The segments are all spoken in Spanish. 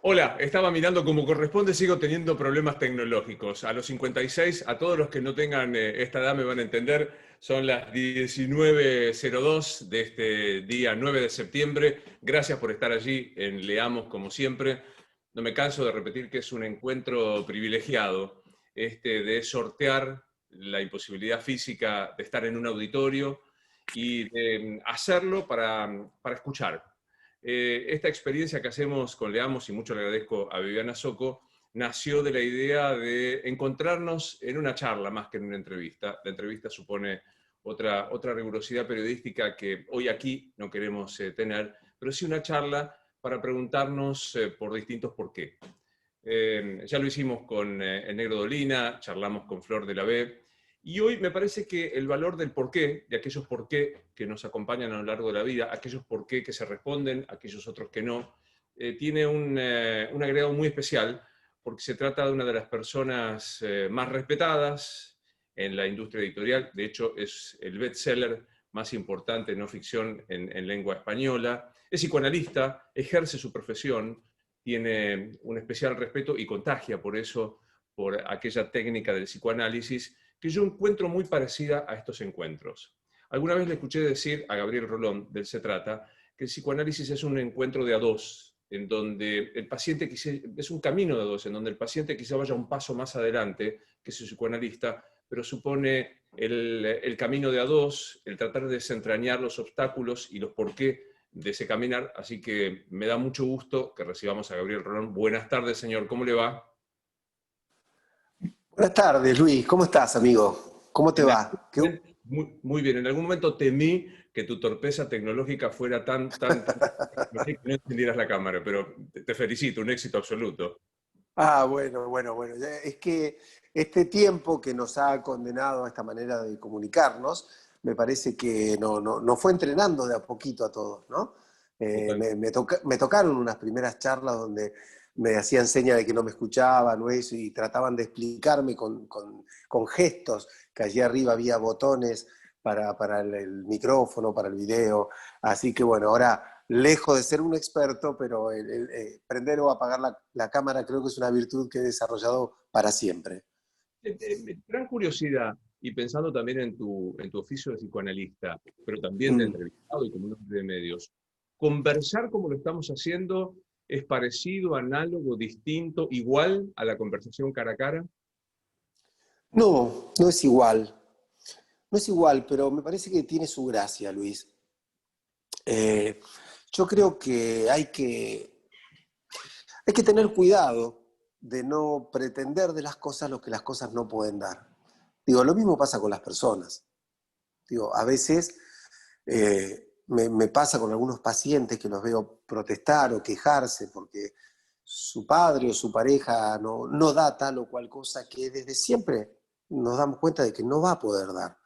Hola, estaba mirando como corresponde, sigo teniendo problemas tecnológicos. A los 56, a todos los que no tengan esta edad me van a entender, son las 19:02 de este día 9 de septiembre. Gracias por estar allí en Leamos como siempre. No me canso de repetir que es un encuentro privilegiado, de sortear la imposibilidad física de estar en un auditorio y de hacerlo para escuchar. Esta experiencia que hacemos con Leamos, y mucho le agradezco a Viviana Soco, nació de la idea de encontrarnos en una charla más que en una entrevista. La entrevista supone otra rigurosidad periodística que hoy aquí no queremos tener, pero sí una charla para preguntarnos por distintos por qué. Ya lo hicimos con el Negro Dolina, charlamos con Flor de la B, y hoy me parece que el valor del porqué, de aquellos porqué que nos acompañan a lo largo de la vida, aquellos porqué que se responden, aquellos otros que no, tiene un agregado muy especial, porque se trata de una de las personas más respetadas en la industria editorial. De hecho, es el bestseller más importante en no ficción en lengua española. Es psicoanalista, ejerce su profesión, tiene un especial respeto y contagia por eso, por aquella técnica del psicoanálisis que yo encuentro muy parecida a estos encuentros. Alguna vez le escuché decir a Gabriel Rolón, del Se Trata, que el psicoanálisis es un encuentro de a dos, en donde el paciente es un camino de a dos, en donde el paciente quizá vaya un paso más adelante que su psicoanalista, pero supone el camino de a dos, el tratar de desentrañar los obstáculos y los por qué de ese caminar, así que me da mucho gusto que recibamos a Gabriel Rolón. Buenas tardes, señor, ¿cómo le va? Buenas tardes, Luis. ¿Cómo estás, amigo? ¿Cómo te En algún va? momento, muy bien, en algún momento temí que tu torpeza tecnológica fuera tan que no encendieras la cámara, pero te felicito, un éxito absoluto. Bueno. Es que este tiempo que nos ha condenado a esta manera de comunicarnos, me parece que nos fue entrenando de a poquito a todos, ¿no? Total. Me tocaron unas primeras charlas donde me hacían señas de que no me escuchaban o eso, y trataban de explicarme con gestos, que allí arriba había botones para el micrófono, para el video. Así que bueno, ahora lejos de ser un experto, pero prender o apagar la cámara creo que es una virtud que he desarrollado para siempre. Gran curiosidad, y pensando también en tu oficio de psicoanalista, pero también de Mm. entrevistado y como un hombre de medios, conversar como lo estamos haciendo es parecido, análogo, distinto, igual a la conversación cara a cara. No, no es igual. No es igual, pero me parece que tiene su gracia, Luis. Eh, yo creo que hay que tener cuidado de no pretender de las cosas lo que las cosas no pueden dar. Digo, lo mismo pasa con las personas. Digo, a veces me pasa con algunos pacientes que los veo protestar o quejarse porque su padre o su pareja no da tal o cual cosa que desde siempre nos damos cuenta de que no va a poder dar,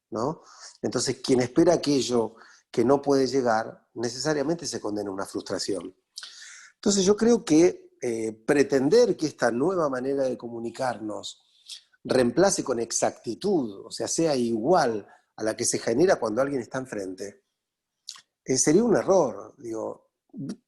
¿no? Entonces, quien espera aquello que no puede llegar, necesariamente se condena a una frustración. Entonces, yo creo que pretender que esta nueva manera de comunicarnos reemplace con exactitud, o sea, sea igual a la que se genera cuando alguien está enfrente, sería un error. Digo,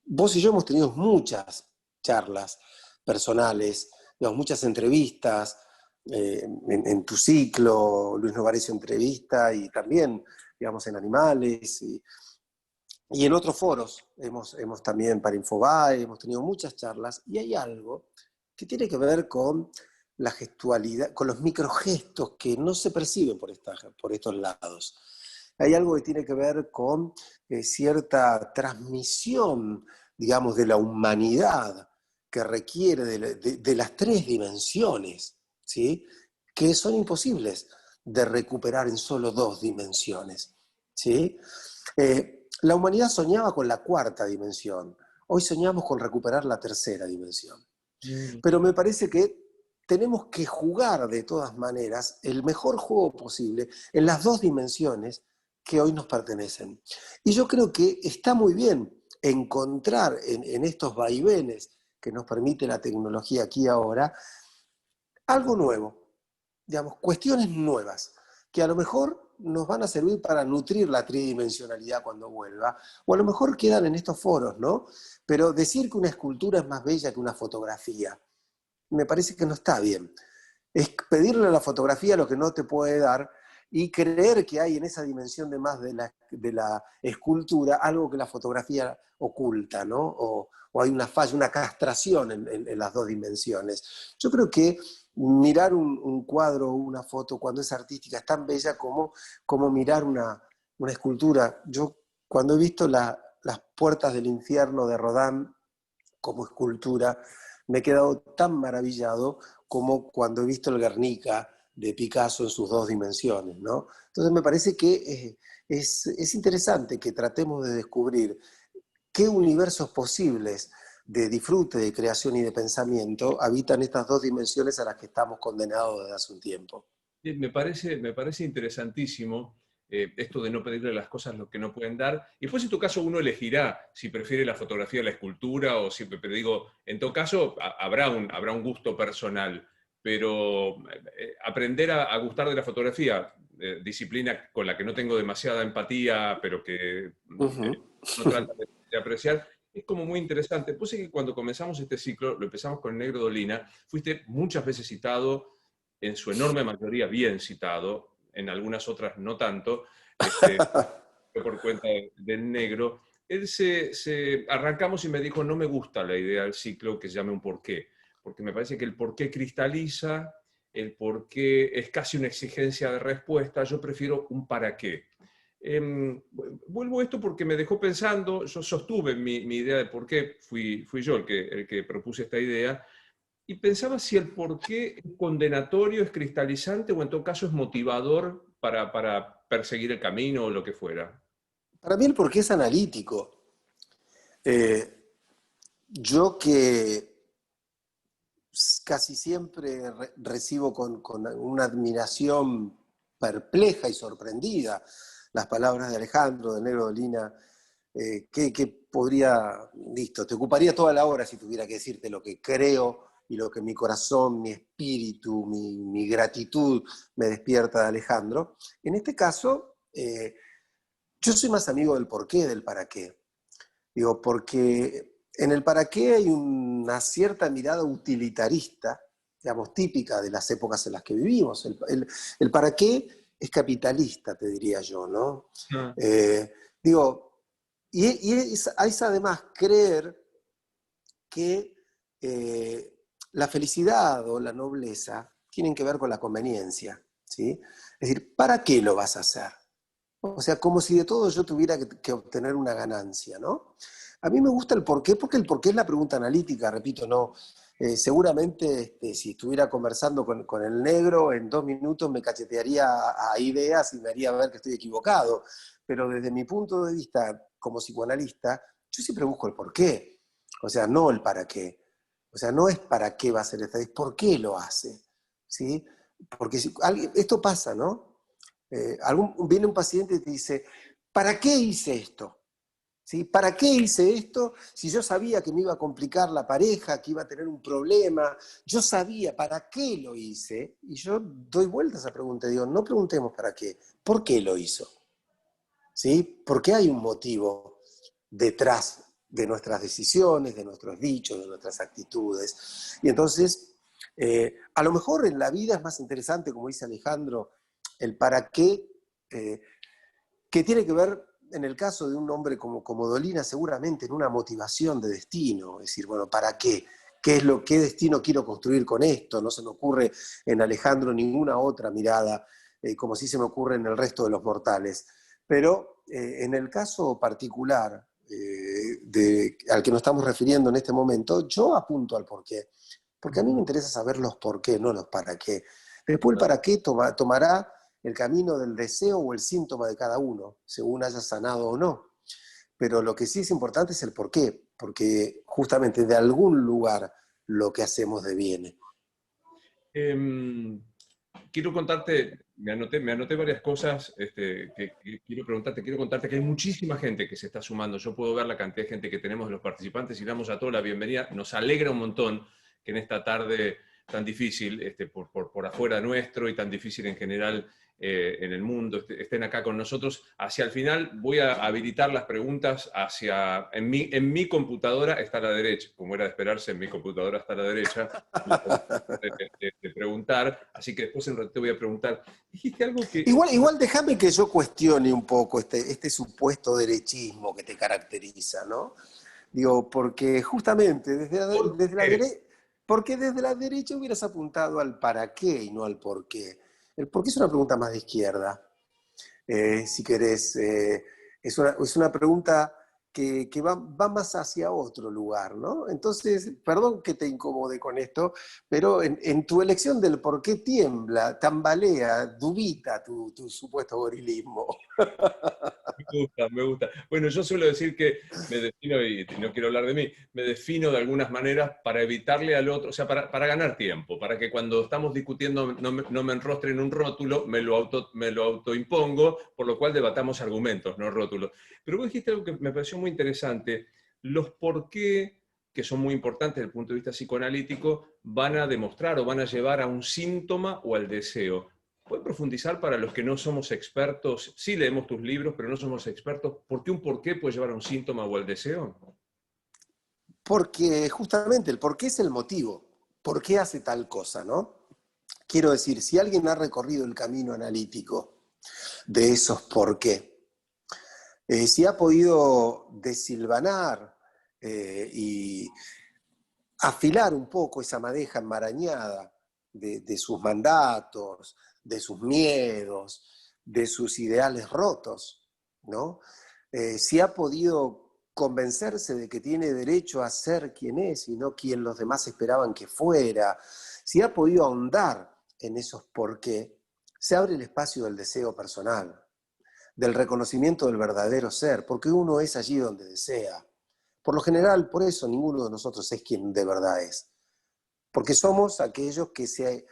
vos y yo hemos tenido muchas charlas personales, digamos, muchas entrevistas en tu ciclo, Luis Novarecio Entrevista, y también, digamos, en Animales, y en otros foros. Hemos también para Infobae, hemos tenido muchas charlas, y hay algo que tiene que ver con la gestualidad, con los microgestos que no se perciben por estos lados. Hay algo que tiene que ver con cierta transmisión, digamos, de la humanidad que requiere de las tres dimensiones, ¿sí? Que son imposibles de recuperar en solo dos dimensiones, ¿sí? La humanidad soñaba con la cuarta dimensión, hoy soñamos con recuperar la tercera dimensión. Mm. Pero me parece que tenemos que jugar de todas maneras el mejor juego posible en las dos dimensiones que hoy nos pertenecen. Y yo creo que está muy bien encontrar en estos vaivenes que nos permite la tecnología aquí y ahora, algo nuevo, digamos, cuestiones nuevas, que a lo mejor nos van a servir para nutrir la tridimensionalidad cuando vuelva, o a lo mejor quedan en estos foros, ¿no? Pero decir que una escultura es más bella que una fotografía, me parece que no está bien. Es pedirle a la fotografía lo que no te puede dar y creer que hay en esa dimensión de más de la escultura algo que la fotografía oculta, ¿no? O hay una falla, una castración en las dos dimensiones. Yo creo que mirar un cuadro o una foto cuando es artística es tan bella como mirar una escultura. Yo cuando he visto las puertas del infierno de Rodin como escultura, me he quedado tan maravillado como cuando he visto el Guernica de Picasso en sus dos dimensiones, ¿no? Entonces me parece que es interesante que tratemos de descubrir qué universos posibles de disfrute, de creación y de pensamiento habitan estas dos dimensiones a las que estamos condenados desde hace un tiempo. Me parece interesantísimo esto de no pedirle a las cosas lo que no pueden dar. Y después, en tu caso, uno elegirá si prefiere la fotografía a la escultura, o si, pero digo, en todo caso, habrá un gusto personal, pero aprender a gustar de la fotografía, disciplina con la que no tengo demasiada empatía, pero que no trata de apreciar, es como muy interesante. Puse que cuando comenzamos este ciclo, lo empezamos con el Negro Dolina, fuiste muchas veces citado, en su enorme mayoría bien citado, en algunas otras no tanto, por cuenta del Negro. Él arrancamos y me dijo, no me gusta la idea del ciclo que se llame un porqué, porque me parece que el porqué cristaliza, el porqué es casi una exigencia de respuesta, yo prefiero un para qué. Vuelvo a esto porque me dejó pensando, yo sostuve mi idea de por qué, fui yo el que propuse esta idea, y pensaba si el porqué es condenatorio, es cristalizante, o en todo caso es motivador para perseguir el camino o lo que fuera. Para mí el porqué es analítico. Eh, yo que casi siempre recibo con una admiración perpleja y sorprendida las palabras de Alejandro, de Negro Dolina, que podría, listo, te ocuparía toda la hora si tuviera que decirte lo que creo y lo que mi corazón, mi espíritu, mi gratitud me despierta de Alejandro. En este caso, yo soy más amigo del por qué, del para qué. Digo, porque en el para qué hay una cierta mirada utilitarista, digamos, típica de las épocas en las que vivimos. El para qué es capitalista, te diría yo, ¿no? Ah. Digo, es además creer que la felicidad o la nobleza tienen que ver con la conveniencia, ¿sí? Es decir, ¿para qué lo vas a hacer? O sea, como si de todo yo tuviera que obtener una ganancia, ¿no? A mí me gusta el porqué, porque el porqué es la pregunta analítica, repito, no. Seguramente si estuviera conversando con el Negro, en 2 minutos me cachetearía a ideas y me haría ver que estoy equivocado. Pero desde mi punto de vista como psicoanalista, yo siempre busco el porqué. O sea, no el para qué. O sea, no es para qué va a hacer esto, es por qué lo hace. ¿Sí? Porque esto pasa, ¿no? Viene un paciente y te dice, ¿para qué hice esto? ¿Sí? ¿Para qué hice esto si yo sabía que me iba a complicar la pareja, que iba a tener un problema? Yo sabía para qué lo hice. Y yo doy vuelta a esa pregunta y digo, no preguntemos para qué, ¿por qué lo hizo? ¿Sí? Porque hay un motivo detrás de nuestras decisiones, de nuestros dichos, de nuestras actitudes. Y entonces, a lo mejor en la vida es más interesante, como dice Alejandro, el para qué, que tiene que ver, en el caso de un hombre como Dolina, seguramente en una motivación de destino, es decir, bueno, ¿para qué? ¿Qué destino quiero construir con esto? No se me ocurre en Alejandro ninguna otra mirada, como sí se me ocurre en el resto de los mortales. Pero en el caso particular al que nos estamos refiriendo en este momento, yo apunto al porqué. Porque a mí me interesa saber los por qué, no los para qué. Después el para qué tomará el camino del deseo o el síntoma de cada uno, según haya sanado o no. Pero lo que sí es importante es el por qué, porque justamente de algún lugar lo que hacemos deviene. Quiero contarte, me anoté varias cosas que quiero contarte que hay muchísima gente que se está sumando. Yo puedo ver la cantidad de gente que tenemos de los participantes y damos a todos la bienvenida. Nos alegra un montón que en esta tarde tan difícil, por afuera nuestro y tan difícil en general en el mundo estén acá con nosotros. Hacia el final voy a habilitar las preguntas en mi computadora está a la derecha, como era de esperarse, en mi computadora está a la derecha, de preguntar, así que después en ratito voy a preguntar. Dijiste algo que... Igual déjame que yo cuestione un poco este supuesto derechismo que te caracteriza, ¿no? Digo, porque justamente ¿Por qué? desde la derecha hubieras apuntado al para qué y no al por qué. El por qué es una pregunta más de izquierda, si querés. Es una pregunta que va más hacia otro lugar, ¿no? Entonces, perdón que te incomode con esto, pero en tu elección del por qué tiembla, tambalea, dubita tu supuesto gorilismo. Me gusta, me gusta. Bueno, yo suelo decir que me defino, y no quiero hablar de mí, me defino de algunas maneras para evitarle al otro, o sea, para ganar tiempo, para que cuando estamos discutiendo no me enrostre en un rótulo, me lo autoimpongo, por lo cual debatamos argumentos, no rótulos. Pero vos dijiste algo que me pareció muy interesante, los por qué, que son muy importantes desde el punto de vista psicoanalítico, van a demostrar o van a llevar a un síntoma o al deseo. ¿Puede profundizar para los que no somos expertos? Sí leemos tus libros, pero no somos expertos. ¿Por qué un porqué puede llevar a un síntoma o al deseo? Porque justamente el por qué es el motivo. ¿Por qué hace tal cosa, no? Quiero decir, si alguien ha recorrido el camino analítico de esos por qué, si ha podido desilvanar y afilar un poco esa madeja enmarañada de sus mandatos, de sus miedos, de sus ideales rotos, ¿no? Si ha podido convencerse de que tiene derecho a ser quien es y no quien los demás esperaban que fuera, si ha podido ahondar en esos por qué, se abre el espacio del deseo personal, del reconocimiento del verdadero ser, porque uno es allí donde desea. Por lo general, por eso ninguno de nosotros es quien de verdad es, porque somos aquellos que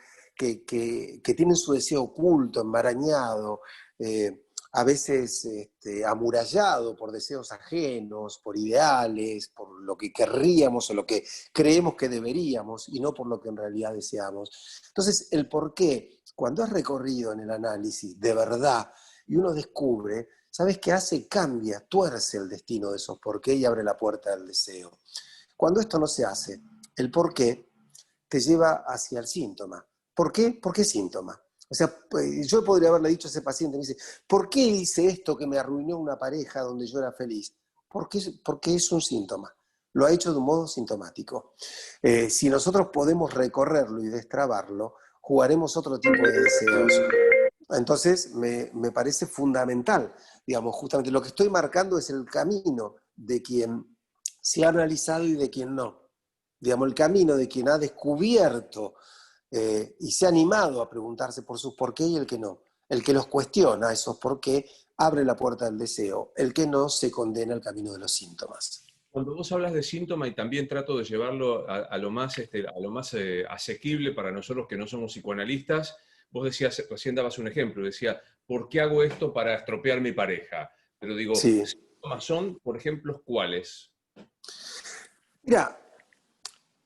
tienen su deseo oculto, enmarañado, a veces amurallado por deseos ajenos, por ideales, por lo que querríamos o lo que creemos que deberíamos y no por lo que en realidad deseamos. Entonces, el por qué, cuando has recorrido en el análisis de verdad y uno descubre, ¿sabes qué hace? Cambia, tuerce el destino de esos por qué y abre la puerta del deseo. Cuando esto no se hace, el por qué te lleva hacia el síntoma. ¿Por qué? ¿Por qué síntoma? O sea, yo podría haberle dicho a ese paciente, me dice, ¿por qué hice esto que me arruinó una pareja donde yo era feliz? Porque es un síntoma. Lo ha hecho de un modo sintomático. Si nosotros podemos recorrerlo y destrabarlo, jugaremos otro tipo de deseos. Entonces, me parece fundamental. Digamos, justamente lo que estoy marcando es el camino de quien se ha analizado y de quien no. Digamos, el camino de quien ha descubierto y se ha animado a preguntarse por sus por qué y el que no. El que los cuestiona esos por qué abre la puerta del deseo. El que no se condena al camino de los síntomas. Cuando vos hablas de síntoma, y también trato de llevarlo a lo más, a lo más asequible para nosotros que no somos psicoanalistas, vos decías, recién dabas un ejemplo, decía, ¿por qué hago esto para estropear mi pareja? Pero digo, Sí. síntomas son, por ejemplo, ¿cuáles? Mira,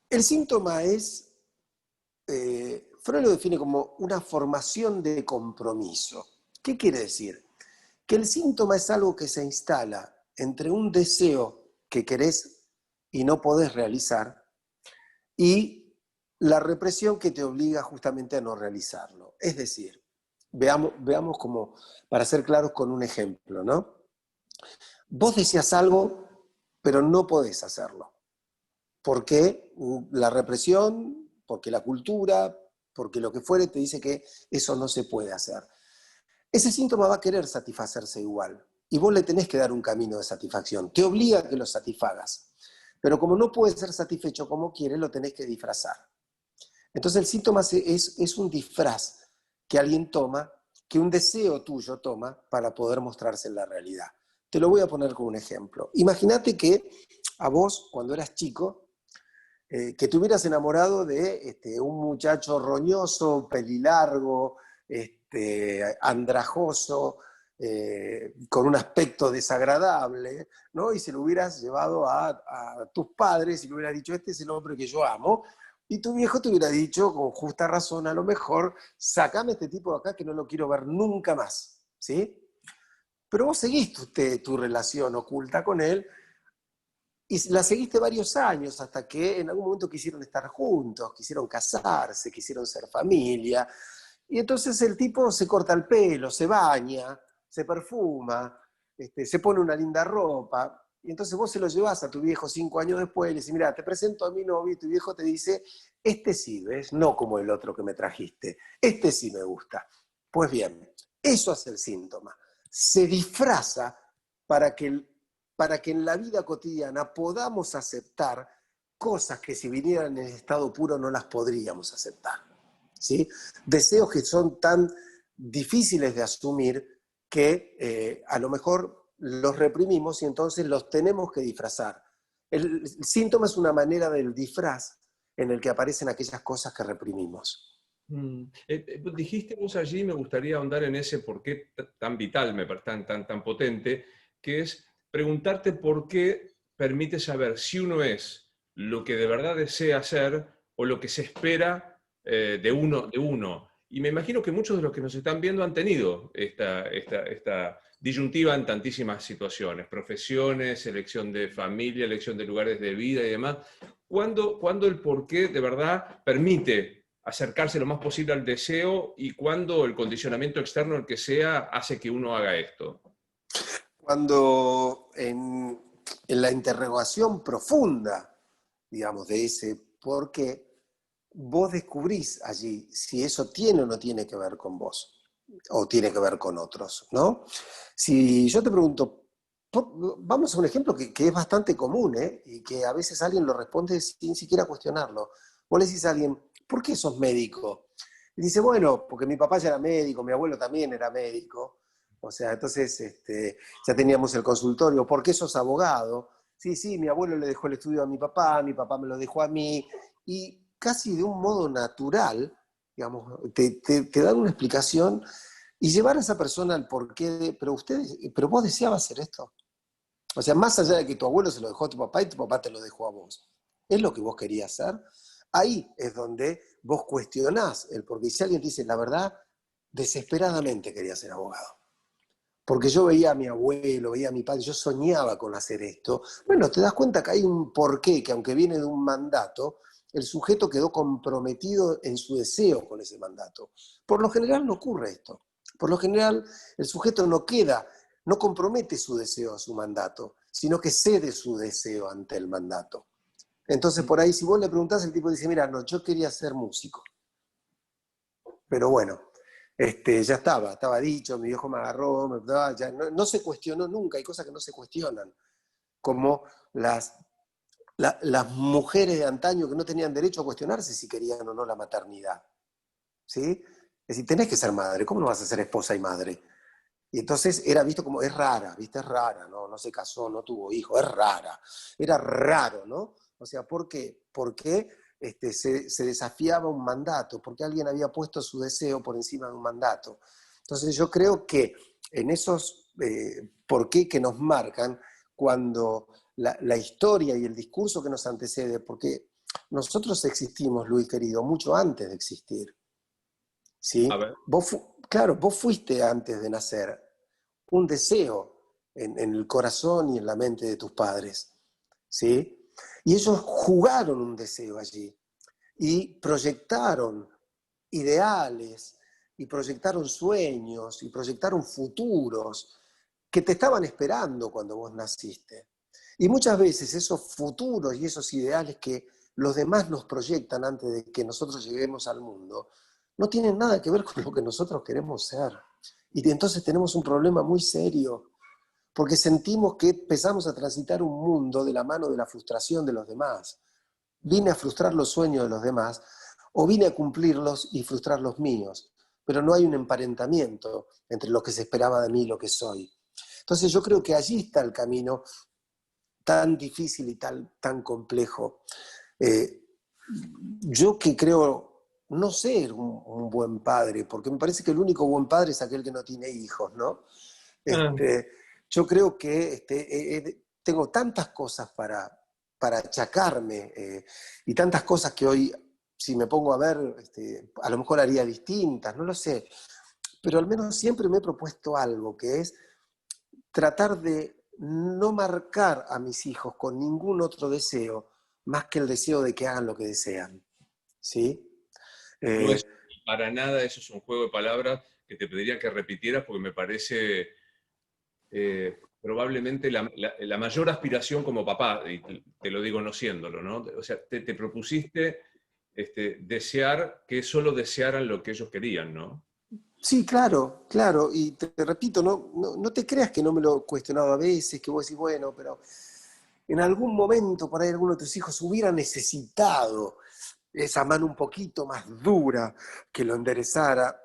el síntoma es, Freud lo define como una formación de compromiso. ¿Qué quiere decir? Que el síntoma es algo que se instala entre un deseo que querés y no podés realizar y la represión que te obliga justamente a no realizarlo. Es decir, veamos como, para ser claros con un ejemplo, ¿no? Vos deseas algo, pero no podés hacerlo. ¿Por qué? La represión, porque la cultura, porque lo que fuere te dice que eso no se puede hacer. Ese síntoma va a querer satisfacerse igual. Y vos le tenés que dar un camino de satisfacción. Te obliga a que lo satisfagas. Pero como no puede ser satisfecho como quiere, lo tenés que disfrazar. Entonces el síntoma es un disfraz que alguien toma, que un deseo tuyo toma para poder mostrarse en la realidad. Te lo voy a poner con un ejemplo. Imagínate que a vos, cuando eras chico, que te hubieras enamorado de un muchacho roñoso, pelilargo, andrajoso, con un aspecto desagradable, ¿no? Y se lo hubieras llevado a tus padres y le hubieras dicho, este es el hombre que yo amo, Y tu viejo te hubiera dicho, con justa razón, a lo mejor, sacame a este tipo de acá que no lo quiero ver nunca más, ¿sí? Pero vos seguiste tu relación oculta con él y la seguiste varios años hasta que en algún momento quisieron estar juntos, quisieron casarse, quisieron ser familia. Y entonces el tipo se corta el pelo, se baña, se perfuma, se pone una linda ropa. Y entonces vos se lo llevas a tu viejo 5 años después y le dices, mira, te presento a mi novio y tu viejo te dice, este sí, ¿ves? No como el otro que me trajiste. Este sí me gusta. Pues bien, eso es el síntoma. Se disfraza para que, para que en la vida cotidiana podamos aceptar cosas que si vinieran en estado puro no las podríamos aceptar. ¿Sí? Deseos que son tan difíciles de asumir que a lo mejor los reprimimos y entonces los tenemos que disfrazar. El síntoma es una manera del disfraz en el que aparecen aquellas cosas que reprimimos. Dijiste vos allí, me gustaría ahondar en ese por qué tan vital, tan potente, que es preguntarte por qué permite saber si uno es lo que de verdad desea ser o lo que se espera de uno. Y me imagino que muchos de los que nos están viendo han tenido esta disyuntiva en tantísimas situaciones, profesiones, elección de familia, elección de lugares de vida y demás. ¿Cuándo el porqué de verdad permite acercarse lo más posible al deseo y cuándo el condicionamiento externo, el que sea, hace que uno haga esto? Cuando en la interrogación profunda, digamos, de ese por qué, vos descubrís allí si eso tiene o no tiene que ver con vos, o tiene que ver con otros, ¿no? Si yo te pregunto, vamos a un ejemplo que es bastante común, ¿eh? Y que a veces alguien lo responde sin siquiera cuestionarlo. Vos le decís a alguien, ¿por qué sos médico? Y dice, bueno, porque mi papá ya era médico, mi abuelo también era médico. O sea, entonces ya teníamos el consultorio. ¿Por qué sos abogado? Sí, sí, mi abuelo le dejó el estudio a mi papá me lo dejó a mí. Y casi de un modo natural, digamos, te dan una explicación y llevar a esa persona al porqué de, pero vos deseabas hacer esto. O sea, más allá de que tu abuelo se lo dejó a tu papá y tu papá te lo dejó a vos. ¿Es lo que vos querías hacer? Ahí es donde vos cuestionás el porqué. Si alguien te dice, la verdad, desesperadamente quería ser abogado. Porque yo veía a mi abuelo, veía a mi padre, yo soñaba con hacer esto. Bueno, te das cuenta que hay un porqué, que aunque viene de un mandato, el sujeto quedó comprometido en su deseo con ese mandato. Por lo general no ocurre esto. Por lo general el sujeto no queda, no compromete su deseo a su mandato, sino que cede su deseo ante el mandato. Entonces por ahí si vos le preguntás, el tipo dice, mira, no, yo quería ser músico. Pero bueno, ya estaba dicho, mi viejo me agarró, ya no se cuestionó nunca, hay cosas que no se cuestionan, como las mujeres de antaño que no tenían derecho a cuestionarse si querían o no la maternidad, ¿sí? Es decir, tenés que ser madre, ¿cómo no vas a ser esposa y madre? Y entonces era visto como, es rara, ¿viste? Es rara, ¿no? No se casó, no tuvo hijo, es rara. Era raro, ¿no? O sea, ¿por qué? Porque se desafiaba un mandato, porque alguien había puesto su deseo por encima de un mandato. Entonces yo creo que en esos por qué que nos marcan, cuando la historia y el discurso que nos antecede, porque nosotros existimos, Luis querido, mucho antes de existir. A ¿Sí? ver. Claro, vos fuiste antes de nacer un deseo en el corazón y en la mente de tus padres, ¿sí? Y ellos jugaron un deseo allí y proyectaron ideales y proyectaron sueños y proyectaron futuros que te estaban esperando cuando vos naciste. Y muchas veces esos futuros y esos ideales que los demás nos proyectan antes de que nosotros lleguemos al mundo, no tienen nada que ver con lo que nosotros queremos ser. Y entonces tenemos un problema muy serio, porque sentimos que empezamos a transitar un mundo de la mano de la frustración de los demás. Vine a frustrar los sueños de los demás, o vine a cumplirlos y frustrar los míos, pero no hay un emparentamiento entre lo que se esperaba de mí y lo que soy. Entonces yo creo que allí está el camino tan difícil y tan complejo. Eh, yo que creo no ser un buen padre, porque me parece que el único buen padre es aquel que no tiene hijos, ¿no? Ah, Yo creo que tengo tantas cosas para achacarme y tantas cosas que hoy si me pongo a ver, a lo mejor haría distintas, no lo sé. Pero al menos siempre me he propuesto algo, que es tratar de no marcar a mis hijos con ningún otro deseo, más que el deseo de que hagan lo que desean. ¿Sí? No Eh, es para nada, eso es un juego de palabras que te pediría que repitieras porque me parece probablemente la mayor aspiración como papá, y te lo digo no siéndolo, ¿no? O sea, te propusiste desear que solo desearan lo que ellos querían, ¿no? sí, claro, claro. Y te repito, no te creas que no me lo he cuestionado a veces, que vos decís, bueno, pero en algún momento por ahí alguno de tus hijos hubiera necesitado esa mano un poquito más dura que lo enderezara,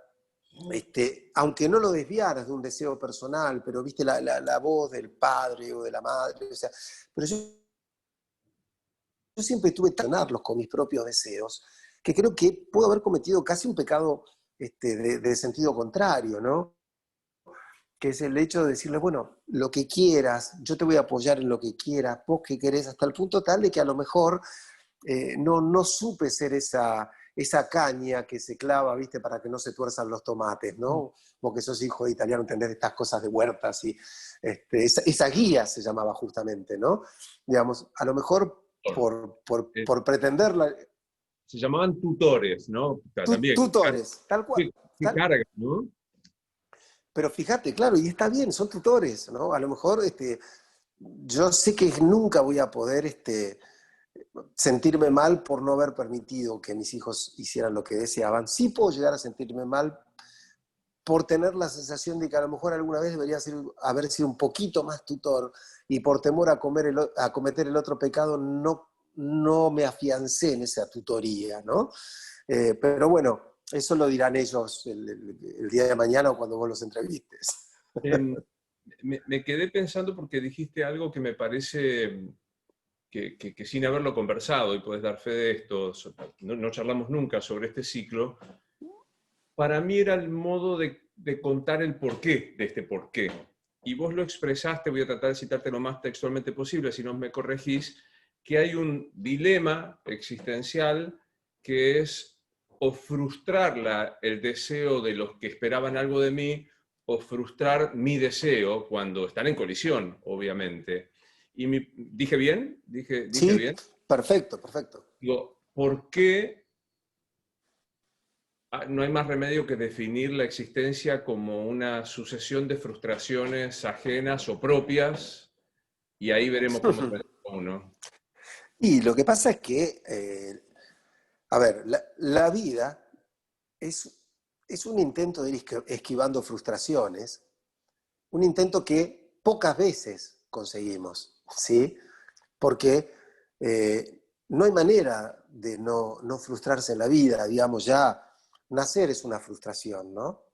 aunque no lo desviaras de un deseo personal, pero viste la voz del padre o de la madre, o sea, pero yo siempre tuve que ganarlos con mis propios deseos, que creo que puedo haber cometido casi un pecado de sentido contrario, ¿no? Que es el hecho de decirle, bueno, lo que quieras, yo te voy a apoyar en lo que quieras, vos que querés, hasta el punto tal de que a lo mejor no supe ser esa caña que se clava, ¿viste? Para que no se tuerzan los tomates, ¿no? Vos que sos hijo de italiano, entendés estas cosas de huertas y esa guía se llamaba justamente, ¿no? Digamos, a lo mejor Eh, por pretenderla, Se llamaban tutores, ¿no? O sea, también, tutores, tal cual. qué carga, ¿no? Pero fíjate, claro, y está bien, son tutores, ¿no? A lo mejor yo sé que nunca voy a poder sentirme mal por no haber permitido que mis hijos hicieran lo que deseaban. Sí puedo llegar a sentirme mal por tener la sensación de que a lo mejor alguna vez debería haber sido un poquito más tutor y por temor a cometer el otro pecado no me afiancé en esa tutoría, ¿no? Pero bueno, eso lo dirán ellos el día de mañana o cuando vos los entrevistes. Em, me quedé pensando porque dijiste algo que me parece que sin haberlo conversado, y puedes dar fe de esto, no charlamos nunca sobre este ciclo, para mí era el modo de contar el porqué de este porqué. Y vos lo expresaste, voy a tratar de citarte lo más textualmente posible, si no me corregís, que hay un dilema existencial que es o frustrar el deseo de los que esperaban algo de mí, o frustrar mi deseo cuando están en colisión, obviamente. ¿Dije bien? ¿Dije Sí, bien? perfecto, perfecto. Digo, ¿por qué no hay más remedio que definir la existencia como una sucesión de frustraciones ajenas o propias, y ahí veremos cómo se uno? Y lo que pasa es que, a ver, la vida es un intento de ir esquivando frustraciones, un intento que pocas veces conseguimos, ¿sí? Porque no hay manera de no frustrarse en la vida, digamos, ya nacer es una frustración, ¿no?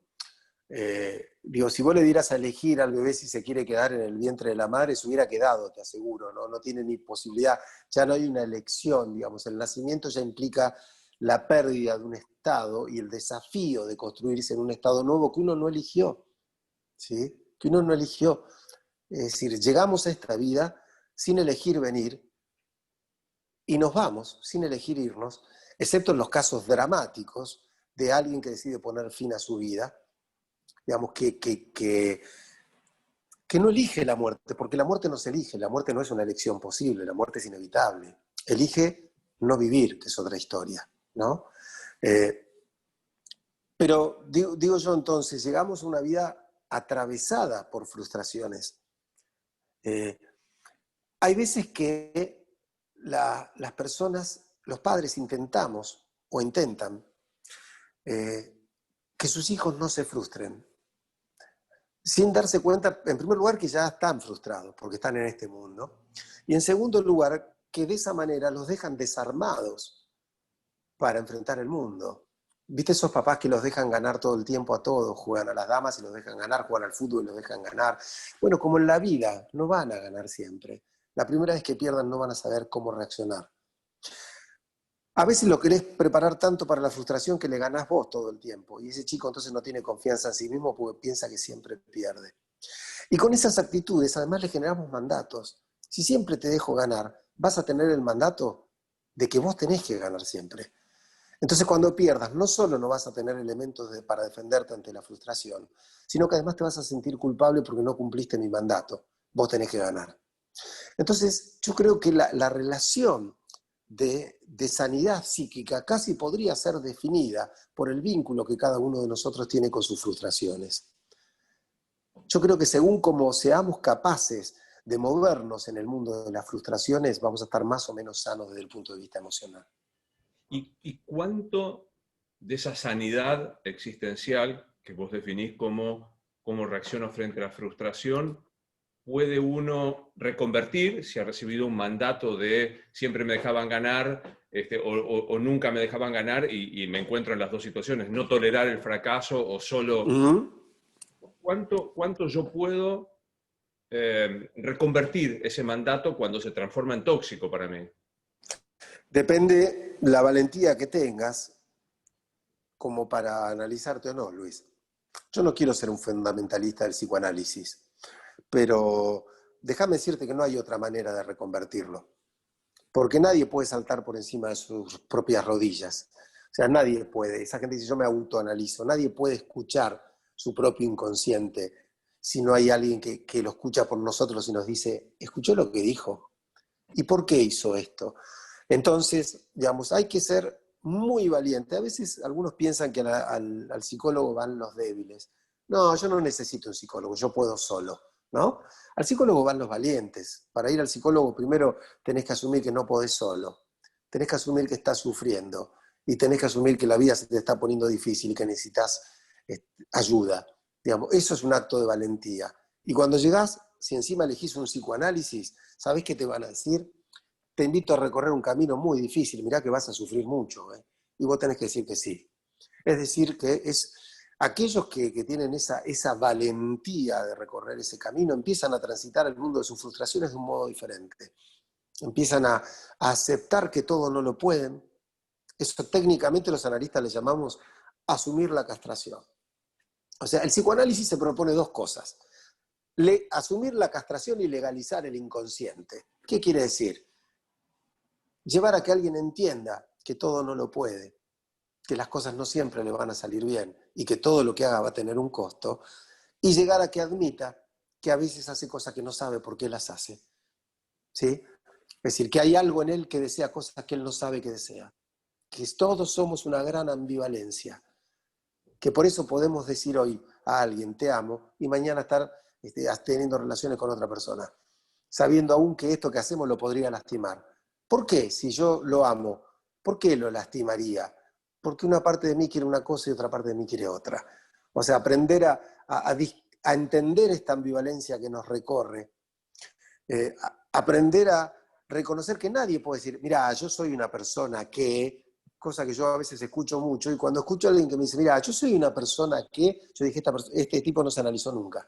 Digo, si vos le dieras a elegir al bebé si se quiere quedar en el vientre de la madre, se hubiera quedado, te aseguro, ¿no? No tiene ni posibilidad, ya no hay una elección, digamos, el nacimiento ya implica la pérdida de un estado y el desafío de construirse en un estado nuevo que uno no eligió, ¿sí? Que uno no eligió. Es decir, llegamos a esta vida sin elegir venir y nos vamos sin elegir irnos, excepto en los casos dramáticos de alguien que decide poner fin a su vida, digamos, que no elige la muerte, porque la muerte no se elige, la muerte no es una elección posible, la muerte es inevitable. Elige no vivir, que es otra historia, ¿no? Eh, pero digo yo entonces, llegamos a una vida atravesada por frustraciones. Eh, Hay veces que las personas, los padres intentamos o intentan eh, que sus hijos no se frustren, sin darse cuenta, en primer lugar, que ya están frustrados porque están en este mundo, y en segundo lugar, que de esa manera los dejan desarmados para enfrentar el mundo. ¿Viste esos papás que los dejan ganar todo el tiempo a todos? Juegan a las damas y los dejan ganar, juegan al fútbol y los dejan ganar. Bueno, como en la vida, no van a ganar siempre. La primera vez que pierdan no van a saber cómo reaccionar. A veces lo querés preparar tanto para la frustración que le ganás vos todo el tiempo. Y ese chico entonces no tiene confianza en sí mismo porque piensa que siempre pierde. Y con esas actitudes además le generamos mandatos. Si siempre te dejo ganar, vas a tener el mandato de que vos tenés que ganar siempre. Entonces cuando pierdas, no solo no vas a tener elementos para defenderte ante la frustración, sino que además te vas a sentir culpable porque no cumpliste mi mandato. Vos tenés que ganar. Entonces yo creo que la relación de sanidad psíquica casi podría ser definida por el vínculo que cada uno de nosotros tiene con sus frustraciones. Yo creo que según como seamos capaces de movernos en el mundo de las frustraciones, vamos a estar más o menos sanos desde el punto de vista emocional. ¿Y cuánto de esa sanidad existencial que vos definís como cómo reacciono frente a la frustración puede uno reconvertir si ha recibido un mandato de siempre me dejaban ganar o nunca me dejaban ganar y me encuentro en las dos situaciones, no tolerar el fracaso o solo... ¿Cuánto yo puedo reconvertir ese mandato cuando se transforma en tóxico para mí? Depende la valentía que tengas como para analizarte o no, Luis. Yo no quiero ser un fundamentalista del psicoanálisis, pero déjame decirte que no hay otra manera de reconvertirlo, porque nadie puede saltar por encima de sus propias rodillas. O sea, nadie puede. Esa gente dice, yo me autoanalizo. Nadie puede escuchar su propio inconsciente si no hay alguien que lo escucha por nosotros y nos dice, ¿escuchó lo que dijo? ¿Y por qué hizo esto? Entonces, digamos, hay que ser muy valiente. A veces algunos piensan que al psicólogo van los débiles. No, yo no necesito un psicólogo, yo puedo solo, ¿no? Al psicólogo van los valientes. Para ir al psicólogo primero tenés que asumir que no podés solo. Tenés que asumir que estás sufriendo y tenés que asumir que la vida se te está poniendo difícil y que necesitas ayuda. Digamos, eso es un acto de valentía. Y cuando llegás, si encima elegís un psicoanálisis, ¿sabés qué te van a decir? Te invito a recorrer un camino muy difícil, mirá que vas a sufrir mucho, y vos tenés que decir que sí. Es decir, que es aquellos que tienen esa valentía de recorrer ese camino, empiezan a transitar el mundo de sus frustraciones de un modo diferente. Empiezan a aceptar que todo no lo pueden. Eso técnicamente los analistas le llamamos asumir la castración. O sea, el psicoanálisis se propone dos cosas. Asumir la castración y legalizar el inconsciente. ¿Qué quiere decir? Llevar a que alguien entienda que todo no lo puede, que las cosas no siempre le van a salir bien y que todo lo que haga va a tener un costo, y llegar a que admita que a veces hace cosas que no sabe por qué las hace. ¿Sí? Es decir, que hay algo en él que desea cosas que él no sabe que desea. Que todos somos una gran ambivalencia. Que por eso podemos decir hoy a alguien, te amo, y mañana estar teniendo relaciones con otra persona, sabiendo aún que esto que hacemos lo podría lastimar. ¿Por qué? Si yo lo amo, ¿por qué lo lastimaría? Porque una parte de mí quiere una cosa y otra parte de mí quiere otra. O sea, aprender a entender esta ambivalencia que nos recorre, aprender a reconocer que nadie puede decir, mira, yo soy una persona que, cosa que yo a veces escucho mucho, y cuando escucho a alguien que me dice, mira, yo soy una persona que, yo dije, este tipo no se analizó nunca.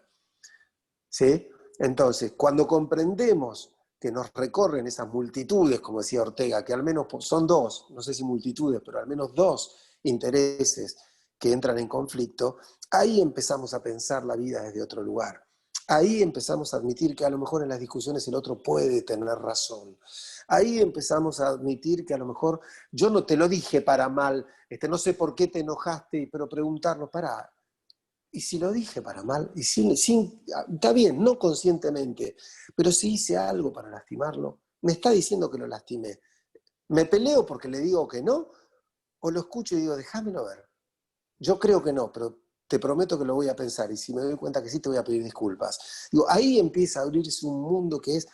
¿Sí? Entonces, cuando comprendemos que nos recorren esas multitudes, como decía Ortega, que al menos son dos, no sé si multitudes, pero al menos dos intereses que entran en conflicto, ahí empezamos a pensar la vida desde otro lugar. Ahí empezamos a admitir que a lo mejor en las discusiones el otro puede tener razón. Ahí empezamos a admitir que a lo mejor yo no te lo dije para mal, no sé por qué te enojaste, pero preguntarnos, pará, y si lo dije para mal, y está bien, no conscientemente, pero si hice algo para lastimarlo, me está diciendo que lo lastimé. ¿Me peleo porque le digo que no? ¿O lo escucho y digo, déjamelo ver? Yo creo que no, pero te prometo que lo voy a pensar, y si me doy cuenta que sí, te voy a pedir disculpas. Digo, ahí empieza a abrirse un mundo que es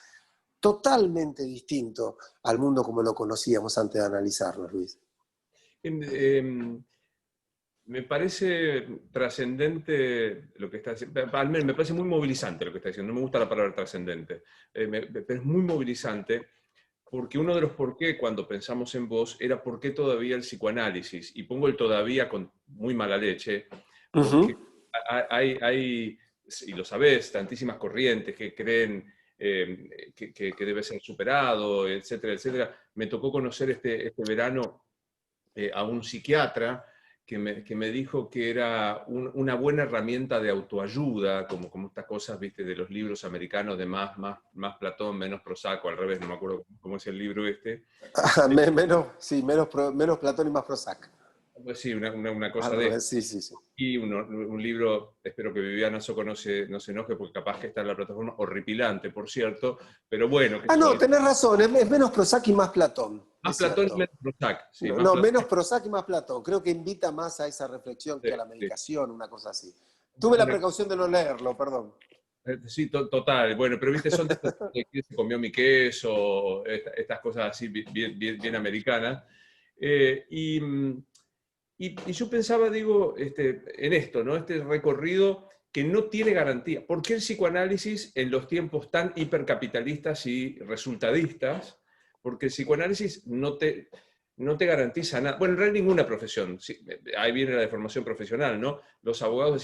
totalmente distinto al mundo como lo conocíamos antes de analizarlo, Luis. Me parece trascendente lo que está diciendo, al menos me parece muy movilizante lo que está diciendo, no me gusta la palabra trascendente, pero es muy movilizante porque uno de los por qué cuando pensamos en vos era por qué todavía el psicoanálisis, y pongo el todavía con muy mala leche, porque hay y lo sabés, tantísimas corrientes que creen que debe ser superado, etcétera, etcétera. Me tocó conocer este verano a un psiquiatra que me dijo que era una buena herramienta de autoayuda, como estas cosas, viste, de los libros americanos de más Platón, menos Prozac, o al revés, no me acuerdo cómo es el libro este. Menos, sí, menos Platón y más Prozac. Pues sí, una Al cosa de revés, sí, sí, sí. y un libro, espero que Viviana Soco no se enoje, porque capaz que está en la plataforma, horripilante, por cierto, pero bueno, que Ah, yo, no, tenés razón, es menos Prozac y más Platón, más es Platón y cierto. menos Prozac, sí, No, más no, Platón. menos Prozac y más Platón. Creo que invita más a esa reflexión Sí, que a la sí. medicación, una cosa así. Tuve la Una precaución de no leerlo, perdón. Sí, total. Bueno, pero viste, son de estas de que se comió mi queso, estas cosas así bien americanas. Y yo pensaba, digo, en esto, ¿no? Este recorrido que no tiene garantía. ¿Por qué el psicoanálisis en los tiempos tan hipercapitalistas y resultadistas? Porque el psicoanálisis no te garantiza nada. Bueno, en realidad ninguna profesión. Sí, ahí viene la deformación profesional, ¿no? Los abogados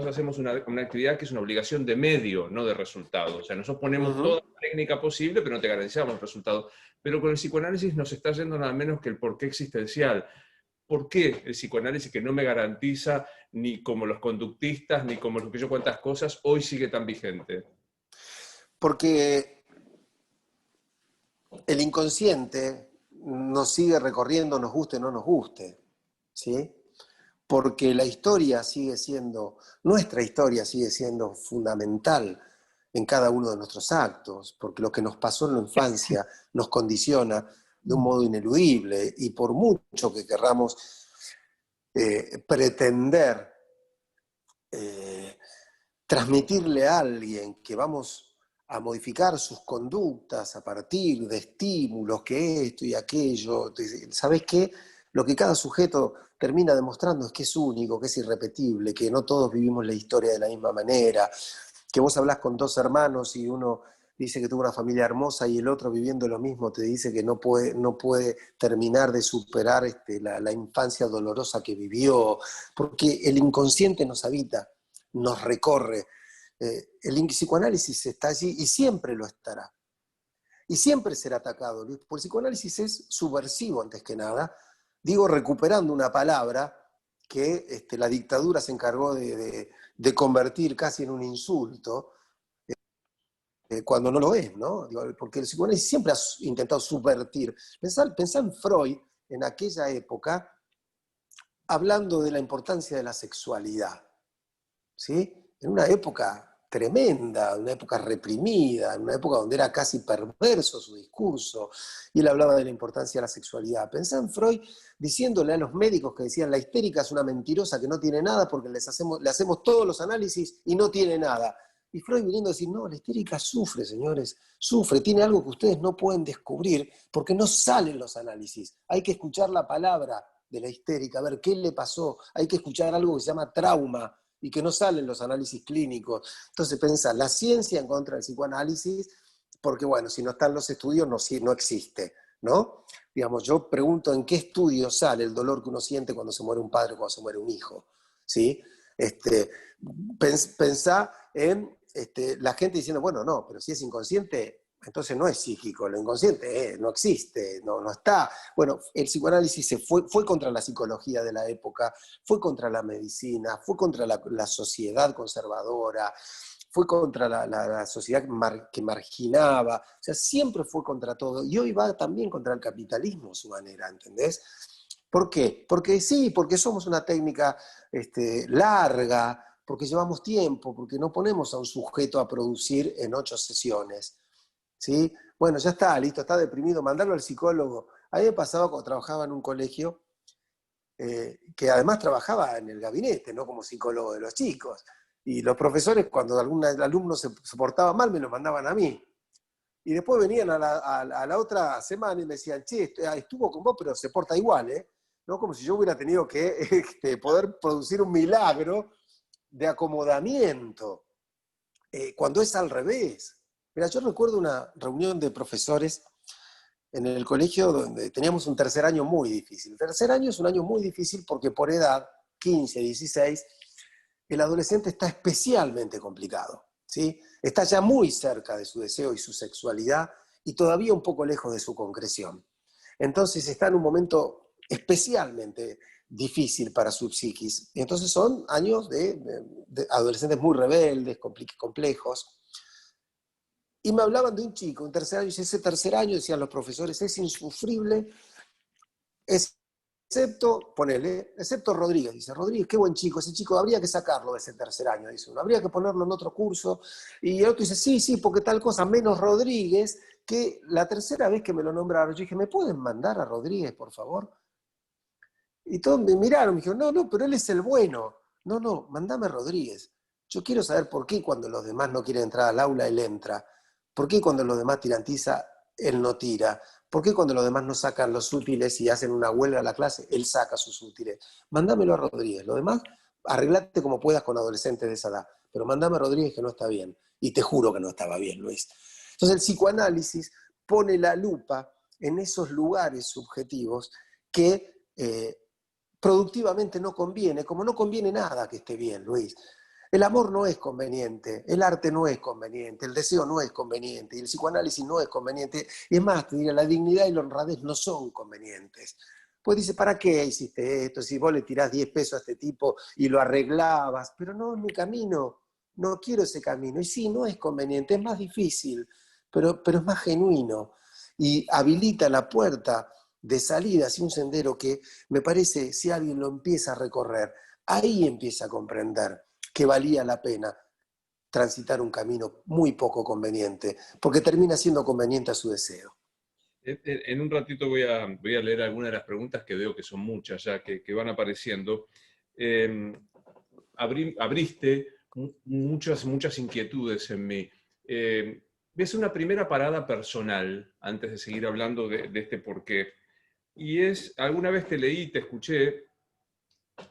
hacemos una actividad que es una obligación de medio, no de resultado. O sea, nosotros ponemos Ujú. toda la técnica posible, pero no te garantizamos el resultado. Pero con el psicoanálisis nos está yendo nada menos que el porqué existencial. ¿Por qué el psicoanálisis, que no me garantiza ni como los conductistas, ni como lo que yo cuántas cosas, hoy sigue tan vigente? Porque el inconsciente nos sigue recorriendo, nos guste o no nos guste, ¿sí? Porque la historia sigue siendo, nuestra historia sigue siendo fundamental en cada uno de nuestros actos, porque lo que nos pasó en la infancia nos condiciona de un modo ineludible, y por mucho que querramos pretender eh, transmitirle a alguien que vamos a modificar sus conductas a partir de estímulos, que esto y aquello, ¿sabes qué? Lo que cada sujeto termina demostrando es que es único, que es irrepetible, que no todos vivimos la historia de la misma manera, que vos hablás con dos hermanos y uno dice que tuvo una familia hermosa y el otro, viviendo lo mismo, te dice que no puede terminar de superar la infancia dolorosa que vivió, porque el inconsciente nos habita, nos recorre. El psicoanálisis está allí y siempre lo estará. Y siempre será atacado. El psicoanálisis es subversivo antes que nada. Digo, recuperando una palabra que la dictadura se encargó de convertir casi en un insulto, cuando no lo es, ¿no? Digo, porque el psicoanálisis siempre ha intentado subvertir. Pensá en Freud en aquella época, hablando de la importancia de la sexualidad, ¿sí? En una época tremenda, una época reprimida, en una época donde era casi perverso su discurso, y él hablaba de la importancia de la sexualidad. Pensá en Freud diciéndole a los médicos que decían: la histérica es una mentirosa que no tiene nada porque le hacemos todos los análisis y no tiene nada. Y Freud viniendo a decir: no, la histérica sufre, señores, sufre, tiene algo que ustedes no pueden descubrir porque no salen los análisis. Hay que escuchar la palabra de la histérica, a ver qué le pasó, hay que escuchar algo que se llama trauma, y que no salen los análisis clínicos. Entonces pensá, la ciencia en contra del psicoanálisis, porque bueno, si no están los estudios no existe, ¿no? Digamos, yo pregunto en qué estudio sale el dolor que uno siente cuando se muere un padre o cuando se muere un hijo, ¿sí? Pensá en la gente diciendo: bueno, no, pero si es inconsciente, entonces no es psíquico, lo inconsciente no existe, no está. Bueno, el psicoanálisis fue contra la psicología de la época, fue contra la medicina, fue contra la sociedad conservadora, fue contra la sociedad que marginaba, o sea, siempre fue contra todo, y hoy va también contra el capitalismo a su manera, ¿entendés? ¿Por qué? Porque sí, porque somos una técnica larga, porque llevamos tiempo, porque no ponemos a un sujeto a producir en 8 sesiones, ¿sí? Bueno, ya está, listo, está deprimido, mandarlo al psicólogo. A mí me pasaba cuando trabajaba en un colegio, que además trabajaba en el gabinete, no como psicólogo de los chicos. Y los profesores, cuando algún alumno se portaba mal, me lo mandaban a mí. Y después venían a la otra semana y me decían: che, estuvo con vos, pero se porta igual, ¿eh? ¿No? Como si yo hubiera tenido que poder producir un milagro de acomodamiento, cuando es al revés. Mira, yo recuerdo una reunión de profesores en el colegio donde teníamos un tercer año muy difícil. El tercer año es un año muy difícil porque por edad, 15, 16, el adolescente está especialmente complicado, ¿sí? Está ya muy cerca de su deseo y su sexualidad y todavía un poco lejos de su concreción. Entonces está en un momento especialmente difícil para su psiquis. Y entonces son años de adolescentes muy rebeldes, complejos. Y me hablaban de un chico en tercer año, y ese tercer año, decían los profesores, es insufrible, excepto Rodríguez. Dice, Rodríguez, qué buen chico, ese chico habría que sacarlo de ese tercer año, dice uno, habría que ponerlo en otro curso. Y el otro dice, sí, porque tal cosa, menos Rodríguez, que la tercera vez que me lo nombraron, yo dije, ¿me pueden mandar a Rodríguez, por favor? Y todos me miraron, me dijeron, no, pero él es el bueno. No, mandame a Rodríguez. Yo quiero saber por qué cuando los demás no quieren entrar al aula, él entra. ¿Por qué cuando los demás tiran tiza, él no tira? ¿Por qué cuando los demás no sacan los útiles y hacen una huelga a la clase, él saca sus útiles? Mándamelo a Rodríguez. Lo demás, arreglate como puedas con adolescentes de esa edad. Pero mándame a Rodríguez que no está bien. Y te juro que no estaba bien, Luis. Entonces el psicoanálisis pone la lupa en esos lugares subjetivos que productivamente no conviene, como no conviene nada que esté bien, Luis. El amor no es conveniente, el arte no es conveniente, el deseo no es conveniente, y el psicoanálisis no es conveniente. Y es más, te diría, la dignidad y la honradez no son convenientes. Pues dice, ¿para qué hiciste esto? Si vos le tirás 10 pesos a este tipo y lo arreglabas, pero no es mi camino, no quiero ese camino. Y sí, no es conveniente, es más difícil, pero es más genuino. Y habilita la puerta de salida hacia un sendero que me parece, si alguien lo empieza a recorrer, ahí empieza a comprender que valía la pena transitar un camino muy poco conveniente, porque termina siendo conveniente a su deseo. En un ratito voy a leer algunas de las preguntas que veo que son muchas ya, que van apareciendo. Abriste muchas inquietudes en mí. Voy a hacer una primera parada personal antes de seguir hablando de este porqué. Y es, alguna vez te leí, te escuché,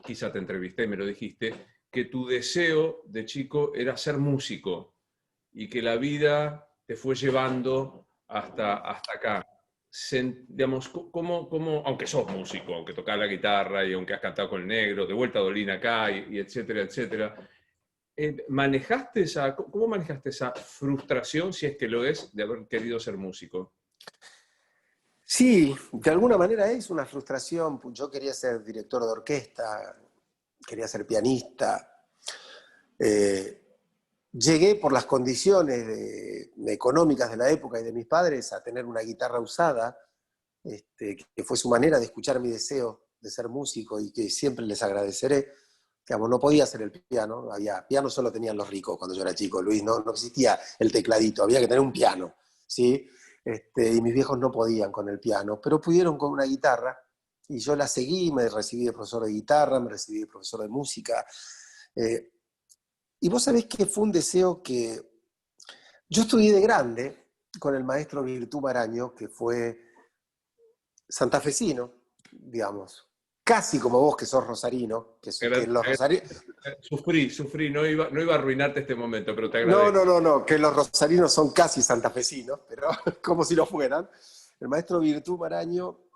quizá te entrevisté y me lo dijiste, que tu deseo de chico era ser músico y que la vida te fue llevando hasta acá. Digamos, aunque sos músico, aunque tocas la guitarra y aunque has cantado con el negro, de vuelta a Dolina acá y etcétera, etcétera, ¿cómo manejaste esa frustración, si es que lo es, de haber querido ser músico? Sí, de alguna manera es una frustración. Yo quería ser director de orquesta, quería ser pianista. Llegué por las condiciones económicas de la época y de mis padres a tener una guitarra usada, que fue su manera de escuchar mi deseo de ser músico y que siempre les agradeceré. Digamos, no podía hacer el piano, piano solo tenían los ricos cuando yo era chico, Luis, no existía el tecladito, había que tener un piano, ¿sí? Y mis viejos no podían con el piano, pero pudieron con una guitarra, y yo la seguí, me recibí de profesor de guitarra, me recibí de profesor de música, y vos sabés que fue un deseo que yo estudié de grande con el maestro Virtú Maraño, que fue santafesino, digamos, casi como vos que sos rosarino, que los rosarinos... Sufrí, no iba a arruinarte este momento, pero te No, agradezco. que los rosarinos son casi santafesinos, pero como si lo fueran. El maestro Virtú Maraño,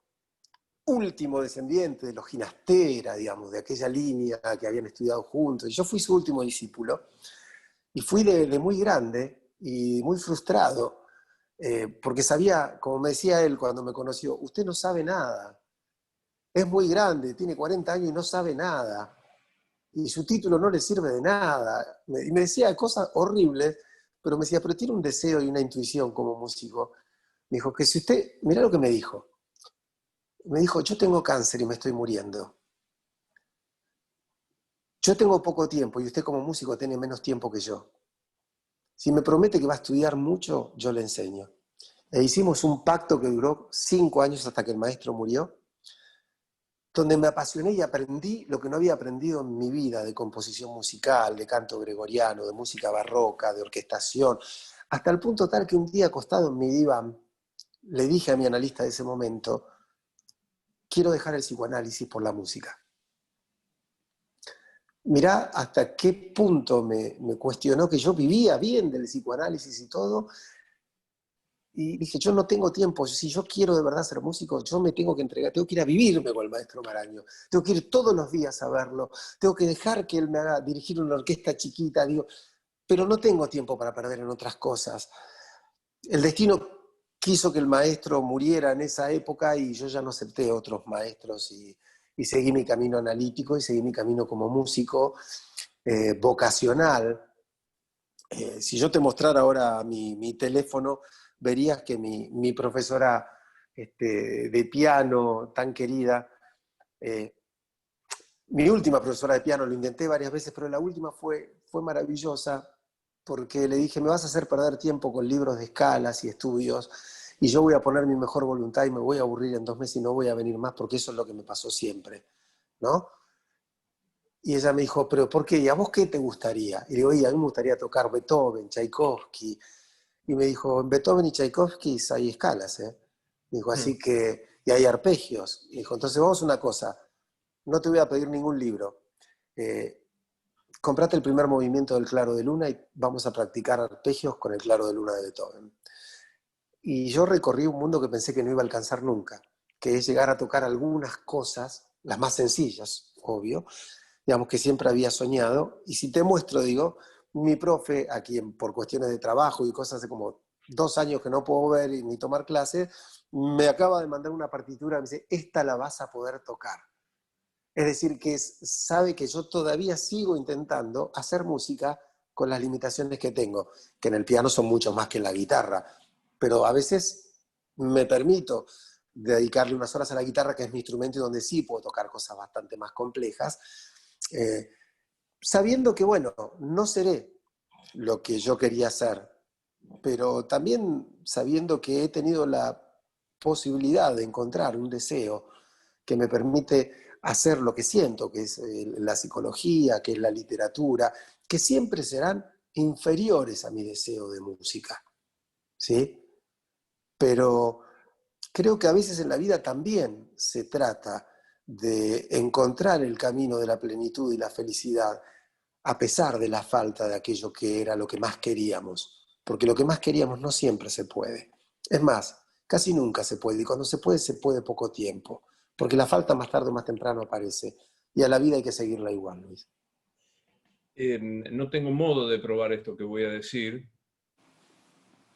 último descendiente de los Ginastera, digamos, de aquella línea que habían estudiado juntos, y yo fui su último discípulo, y fui de muy grande y muy frustrado, porque sabía, como me decía él cuando me conoció, usted no sabe nada, es muy grande, tiene 40 años y no sabe nada, y su título no le sirve de nada. Y me decía cosas horribles, pero me decía, pero tiene un deseo y una intuición como músico. Me dijo que si usted, mirá lo que me dijo, yo tengo cáncer y me estoy muriendo. Yo tengo poco tiempo y usted como músico tiene menos tiempo que yo. Si me promete que va a estudiar mucho, yo le enseño. E hicimos un pacto que duró 5 años hasta que el maestro murió, donde me apasioné y aprendí lo que no había aprendido en mi vida, de composición musical, de canto gregoriano, de música barroca, de orquestación, hasta el punto tal que un día acostado en mi diván, le dije a mi analista de ese momento, quiero dejar el psicoanálisis por la música. Mirá hasta qué punto me cuestionó que yo vivía bien del psicoanálisis y todo, y dije, yo no tengo tiempo, si yo quiero de verdad ser músico, yo me tengo que entregar, tengo que ir a vivirme con el maestro Maraño, tengo que ir todos los días a verlo, tengo que dejar que él me haga dirigir una orquesta chiquita, digo, pero no tengo tiempo para perder en otras cosas. El destino quiso que el maestro muriera en esa época y yo ya no acepté otros maestros y y seguí mi camino analítico y seguí mi camino como músico vocacional. Si yo te mostrara ahora mi teléfono, verías que mi profesora de piano tan querida, mi última profesora de piano, lo intenté varias veces, pero la última fue maravillosa, porque le dije, me vas a hacer perder tiempo con libros de escalas y estudios, y yo voy a poner mi mejor voluntad y me voy a aburrir en 2 meses y no voy a venir más, porque eso es lo que me pasó siempre, ¿no? Y ella me dijo, ¿pero por qué? ¿Y a vos qué te gustaría? Y le digo, y a mí me gustaría tocar Beethoven, Tchaikovsky. Y me dijo, en Beethoven y Tchaikovsky hay escalas, ¿eh? Me dijo, así que, y hay arpegios. Y dijo, entonces vamos a una cosa, no te voy a pedir ningún libro. Comprate el primer movimiento del Claro de Luna y vamos a practicar arpegios con el Claro de Luna de Beethoven. Y yo recorrí un mundo que pensé que no iba a alcanzar nunca, que es llegar a tocar algunas cosas, las más sencillas, obvio, digamos que siempre había soñado. Y si te muestro, digo, mi profe, a quien por cuestiones de trabajo y cosas hace como 2 años que no puedo ver ni tomar clases, me acaba de mandar una partitura, me dice, esta la vas a poder tocar. Es decir, que sabe que yo todavía sigo intentando hacer música con las limitaciones que tengo, que en el piano son mucho más que en la guitarra, pero a veces me permito dedicarle unas horas a la guitarra, que es mi instrumento y donde sí puedo tocar cosas bastante más complejas, sabiendo que, bueno, no seré lo que yo quería hacer, pero también sabiendo que he tenido la posibilidad de encontrar un deseo que me permite hacer lo que siento, que es la psicología, que es la literatura, que siempre serán inferiores a mi deseo de música, ¿sí? Pero creo que a veces en la vida también se trata de encontrar el camino de la plenitud y la felicidad, a pesar de la falta de aquello que era lo que más queríamos, porque lo que más queríamos no siempre se puede. Es más, casi nunca se puede, y cuando se puede poco tiempo, porque la falta más tarde o más temprano aparece, y a la vida hay que seguirla igual, Luis. No tengo modo de probar esto que voy a decir,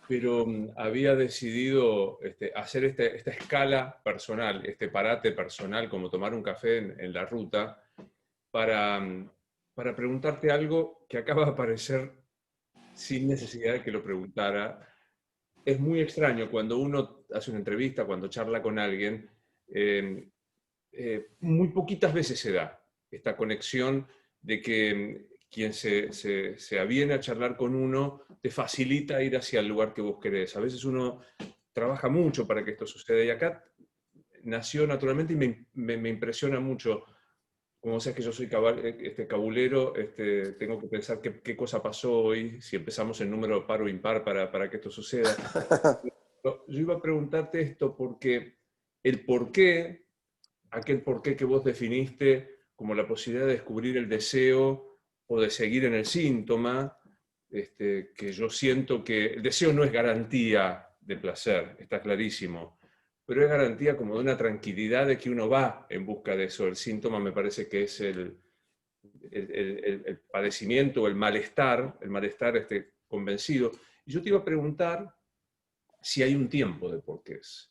pero había decidido hacer esta escala personal, este parate personal, como tomar un café en la ruta, para, para preguntarte algo que acaba de aparecer sin necesidad de que lo preguntara. Es muy extraño cuando uno hace una entrevista, cuando charla con alguien, eh, muy poquitas veces se da esta conexión de que quien se aviene a charlar con uno te facilita ir hacia el lugar que vos querés. A veces uno trabaja mucho para que esto suceda y acá nació naturalmente y me impresiona mucho. Como sabes que yo soy cabulero, tengo que pensar qué cosa pasó hoy, si empezamos en número par o impar para que esto suceda. Yo iba a preguntarte esto porque el por qué, aquel porqué que vos definiste como la posibilidad de descubrir el deseo o de seguir en el síntoma, que yo siento que el deseo no es garantía de placer, está clarísimo, pero es garantía como de una tranquilidad de que uno va en busca de eso. El síntoma me parece que es el padecimiento o el malestar convencido. Y yo te iba a preguntar si hay un tiempo de porqués.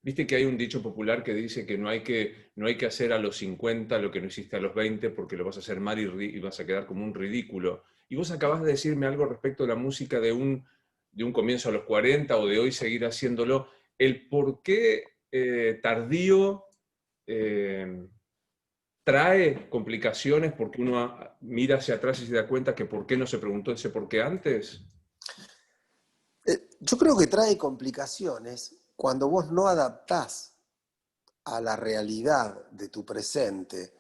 Viste que hay un dicho popular que dice que no hay que hacer a los 50 lo que no hiciste a los 20 porque lo vas a hacer mal y vas a quedar como un ridículo. Y vos acabas de decirme algo respecto a la música de un comienzo a los 40 o de hoy seguir haciéndolo. El por qué tardío trae complicaciones porque uno mira hacia atrás y se da cuenta que por qué no se preguntó ese por qué antes. Yo creo que trae complicaciones cuando vos no adaptás a la realidad de tu presente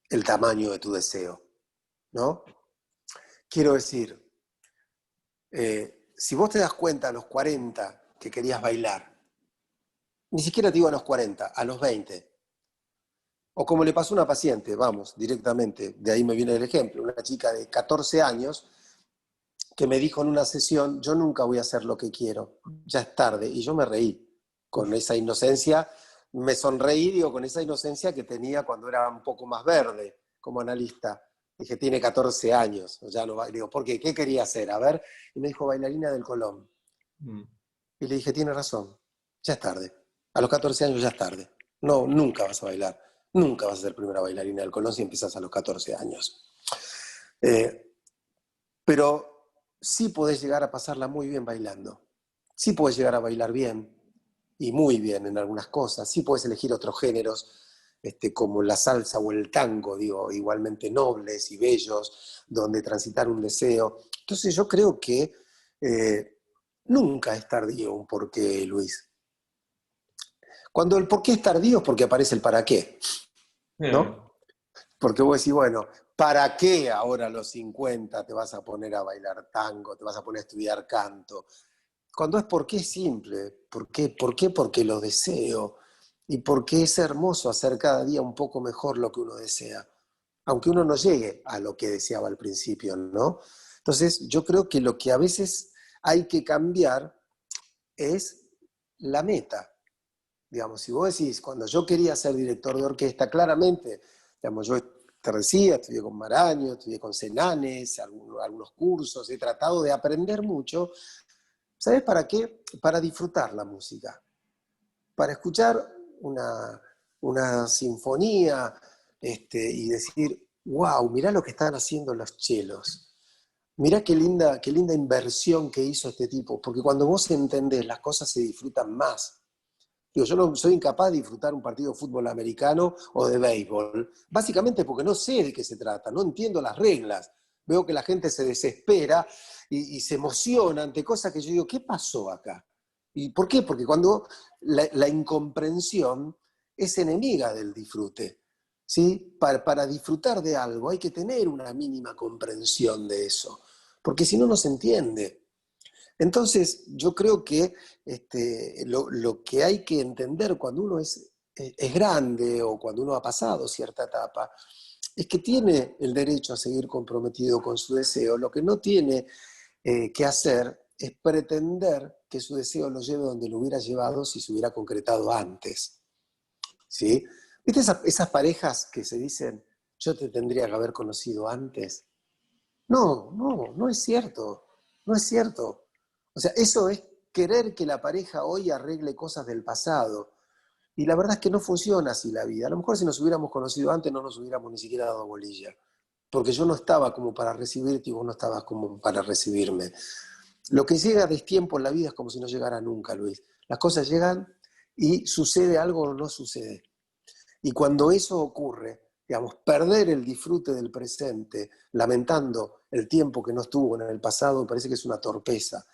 el tamaño de tu deseo, ¿no? Quiero decir, si vos te das cuenta a los 40 que querías bailar, ni siquiera te digo a los 40, a los 20, o como le pasó a una paciente, vamos, directamente, de ahí me viene el ejemplo, una chica de 14 años que me dijo en una sesión, yo nunca voy a hacer lo que quiero, ya es tarde, y yo me reí con esa inocencia, me sonreí, digo, con esa inocencia que tenía cuando era un poco más verde como analista. Dije, tiene 14 años, ya no va. Digo, ¿por qué? ¿Qué quería hacer? A ver, y me dijo, bailarina del Colón. Mm. Y le dije, tiene razón, ya es tarde. A los 14 años ya es tarde. No, nunca vas a bailar. Nunca vas a ser primera bailarina del Colón si empiezas a los 14 años. Eh, pero sí podés llegar a pasarla muy bien bailando. Sí podés llegar a bailar bien y muy bien en algunas cosas. Sí podés elegir otros géneros, como la salsa o el tango, digo, igualmente nobles y bellos, donde transitar un deseo. Entonces yo creo que nunca es tardío un porqué, Luis. Cuando el porqué es tardío es porque aparece el para qué, Eh, ¿no? Porque vos decís, bueno, ¿para qué ahora a los 50 te vas a poner a bailar tango, te vas a poner a estudiar canto? Cuando es porque es simple. ¿Por qué? ¿Por qué? Porque lo deseo. Y porque es hermoso hacer cada día un poco mejor lo que uno desea. Aunque uno no llegue a lo que deseaba al principio, ¿no? Entonces, yo creo que lo que a veces hay que cambiar es la meta. Digamos, si vos decís, cuando yo quería ser director de orquesta, claramente, digamos, yo te decía, estudié con Maraño, estudié con Senanes, algunos cursos, he tratado de aprender mucho. ¿Sabes para qué? Para disfrutar la música, para escuchar una sinfonía y decir, wow, mirá lo que están haciendo los chelos. Mirá qué linda inversión que hizo este tipo, porque cuando vos entendés, las cosas se disfrutan más. Digo, yo no soy incapaz de disfrutar un partido de fútbol americano o de béisbol, básicamente porque no sé de qué se trata, no entiendo las reglas. Veo que la gente se desespera y se emociona ante cosas que yo digo, ¿qué pasó acá? ¿Y por qué? Porque cuando la incomprensión es enemiga del disfrute. ¿Sí? Para disfrutar de algo hay que tener una mínima comprensión de eso, porque si no, no se entiende. Entonces, yo creo que lo que hay que entender cuando uno es grande o cuando uno ha pasado cierta etapa, es que tiene el derecho a seguir comprometido con su deseo. Lo que no tiene que hacer es pretender que su deseo lo lleve donde lo hubiera llevado si se hubiera concretado antes. ¿Sí? ¿Viste esas parejas que se dicen, yo te tendría que haber conocido antes? No es cierto, no es cierto. O sea, eso es querer que la pareja hoy arregle cosas del pasado. Y la verdad es que no funciona así la vida. A lo mejor si nos hubiéramos conocido antes no nos hubiéramos ni siquiera dado bolilla. Porque yo no estaba como para recibirte y vos no estabas como para recibirme. Lo que llega a destiempo en la vida es como si no llegara nunca, Luis. Las cosas llegan y sucede algo o no sucede. Y cuando eso ocurre, digamos, perder el disfrute del presente, lamentando el tiempo que no estuvo en el pasado, parece que es una torpeza,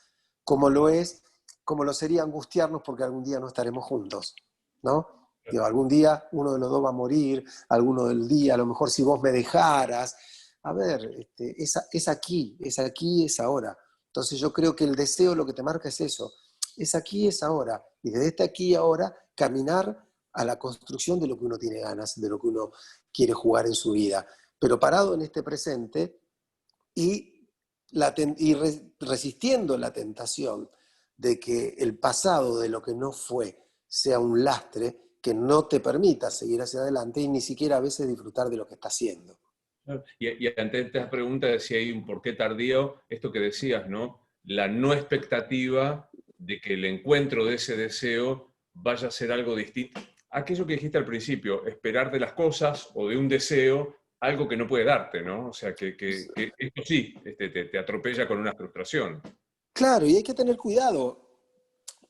como lo es, como lo sería angustiarnos porque algún día no estaremos juntos, ¿no? Digo, algún día uno de los dos va a morir, alguno del día, a lo mejor si vos me dejaras. A ver, es aquí, es ahora. Entonces yo creo que el deseo lo que te marca es eso, es aquí, es ahora. Y desde este aquí y ahora, caminar a la construcción de lo que uno tiene ganas, de lo que uno quiere jugar en su vida. Pero parado en este presente y, resistiendo la tentación de que el pasado de lo que no fue sea un lastre que no te permita seguir hacia adelante y ni siquiera a veces disfrutar de lo que está haciendo. y ante esta pregunta de si hay un porqué tardío, esto que decías, ¿no? La no expectativa de que el encuentro de ese deseo vaya a ser algo distinto. Aquello que dijiste al principio, esperar de las cosas o de un deseo algo que no puede darte, ¿no? O sea, que esto sí te atropella con una frustración. Claro, y hay que tener cuidado,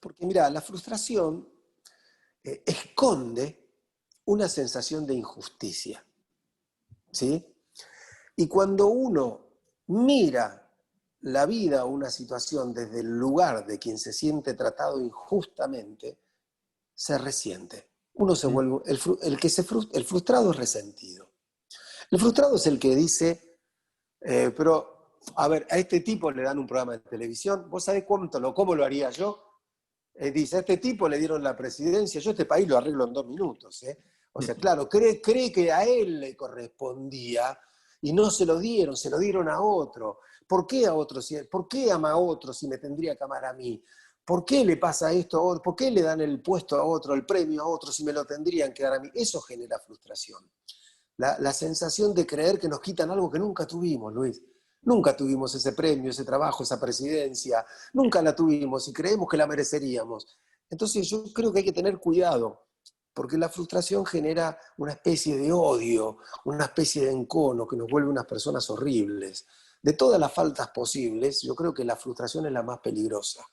porque mira, la frustración esconde una sensación de injusticia, ¿sí? Y cuando uno mira la vida o una situación desde el lugar de quien se siente tratado injustamente, se resiente. Uno se vuelve, el frustrado es resentido. El frustrado es el que dice, pero, a ver, a este tipo le dan un programa de televisión, ¿vos sabés cómo lo haría yo? Dice, a este tipo le dieron la presidencia, yo este país lo arreglo en 2 minutos. O sea, claro, cree que a él le correspondía y no se lo dieron a otro. ¿Por qué a otro? ¿Por qué ama a otro si me tendría que amar a mí? ¿Por qué le pasa esto a otro? ¿Por qué le dan el puesto a otro, el premio a otro si me lo tendrían que dar a mí? Eso genera frustración. La sensación de creer que nos quitan algo que nunca tuvimos, Luis. Nunca tuvimos ese premio, ese trabajo, esa presidencia. Nunca la tuvimos y creemos que la mereceríamos. Entonces yo creo que hay que tener cuidado, Porque la frustración genera una especie de odio, una especie de encono que nos vuelve unas personas horribles. De todas las faltas posibles, yo creo que la frustración es la más peligrosa.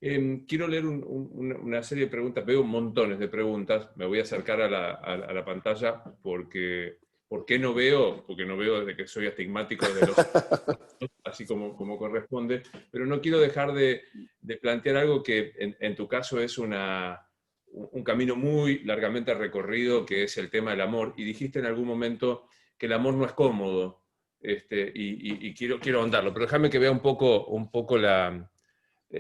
Quiero leer una serie de preguntas, veo montones de preguntas, me voy a acercar a la pantalla porque, ¿por qué no veo? Porque no veo desde que soy astigmático desde los así como corresponde, pero no quiero dejar de plantear algo que en tu caso es un camino muy largamente recorrido, que es el tema del amor, y dijiste en algún momento que el amor no es cómodo, y quiero ahondarlo, pero déjame que vea un poco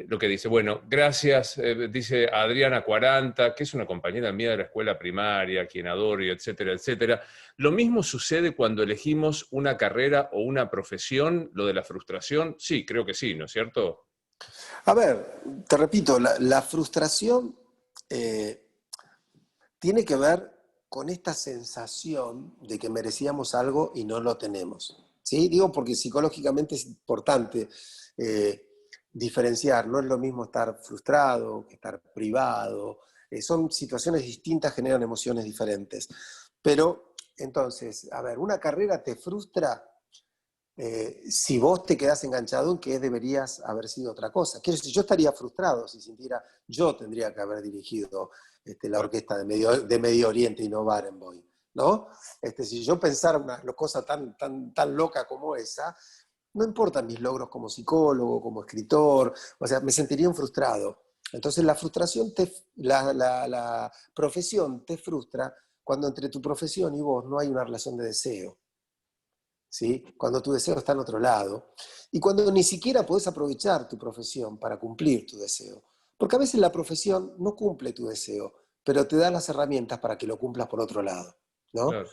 lo que dice. Bueno, gracias, dice Adriana 40, que es una compañera mía de la escuela primaria, quien adoro, y etcétera, etcétera. ¿Lo mismo sucede cuando elegimos una carrera o una profesión, lo de la frustración? Sí, creo que sí, ¿no es cierto? A ver, te repito, la frustración tiene que ver con esta sensación de que merecíamos algo y no lo tenemos. ¿Sí? Digo porque psicológicamente es importante diferenciar, no es lo mismo estar frustrado que estar privado, son situaciones distintas, generan emociones diferentes. Pero entonces, a ver, una carrera te frustra si vos te quedás enganchado en que deberías haber sido otra cosa. Quiero decir, yo estaría frustrado si sintiera, yo tendría que haber dirigido la orquesta de Medio Oriente y no Barenboim, ¿no? Si yo pensara una cosa tan loca como esa, no importan mis logros como psicólogo, como escritor, o sea, me sentiría un frustrado. Entonces la frustración, la profesión te frustra cuando entre tu profesión y vos no hay una relación de deseo. ¿Sí? Cuando tu deseo está en otro lado y cuando ni siquiera podés aprovechar tu profesión para cumplir tu deseo. Porque a veces la profesión no cumple tu deseo, pero te da las herramientas para que lo cumplas por otro lado, ¿no? Claro.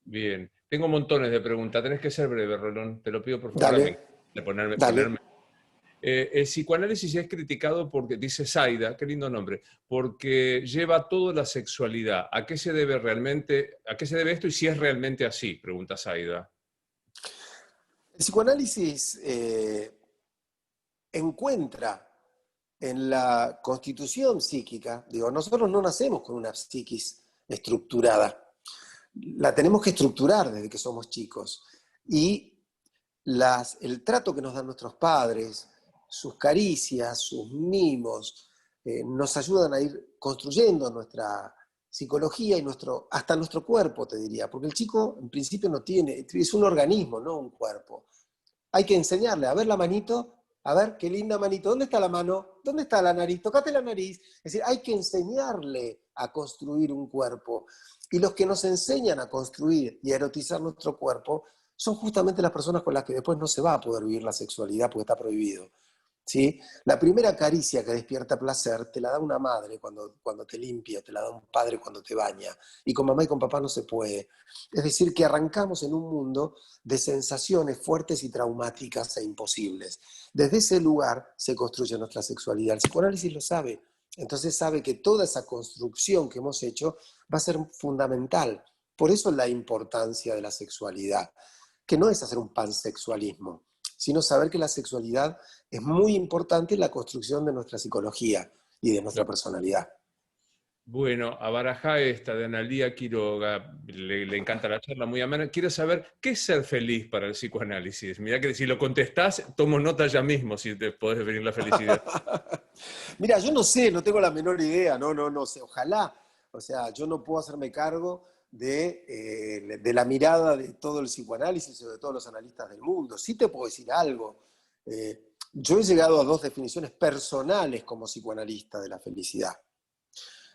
Bien. Tengo montones de preguntas. Tenés que ser breve, Rolón. Te lo pido por favor. Dale, De ponerme. dale. El psicoanálisis es criticado porque, dice Zaida, qué lindo nombre, porque lleva toda la sexualidad. ¿A qué se debe realmente, a qué se debe esto y si es realmente así? Pregunta Zaida. El psicoanálisis encuentra en la constitución psíquica, digo, nosotros no nacemos con una psiquis estructurada, la tenemos que estructurar desde que somos chicos. Y el trato que nos dan nuestros padres, sus caricias, sus mimos, nos ayudan a ir construyendo nuestra psicología y hasta nuestro cuerpo, te diría, porque el chico en principio no tiene, es un organismo, no un cuerpo. Hay que enseñarle a ver la manito, a ver qué linda manito, ¿dónde está la mano? ¿Dónde está la nariz? Tócate la nariz. Es decir, hay que enseñarle a construir un cuerpo. Y los que nos enseñan a construir y a erotizar nuestro cuerpo son justamente las personas con las que después no se va a poder vivir la sexualidad porque está prohibido. ¿Sí? La primera caricia que despierta placer te la da una madre cuando te limpia, te la da un padre cuando te baña, y con mamá y con papá no se puede. Es decir, que arrancamos en un mundo de sensaciones fuertes y traumáticas e imposibles. Desde ese lugar se construye nuestra sexualidad. El psicoanálisis lo sabe, entonces sabe que toda esa construcción que hemos hecho va a ser fundamental. Por eso la importancia de la sexualidad, que no es hacer un pansexualismo, sino saber que la sexualidad es muy importante en la construcción de nuestra psicología y de nuestra personalidad. Bueno, a Barajá esta de Analía Quiroga, le encanta la charla, muy amena. Quiero saber, ¿qué es ser feliz para el psicoanálisis? Mirá que si lo contestás, tomo nota ya mismo si te podés venir la felicidad. Mira, yo no sé, no tengo la menor idea, no sé, ojalá, o sea, yo no puedo hacerme cargo de la mirada de todo el psicoanálisis o de todos los analistas del mundo. Sí te puedo decir algo. Yo he llegado a dos definiciones personales como psicoanalista de la felicidad.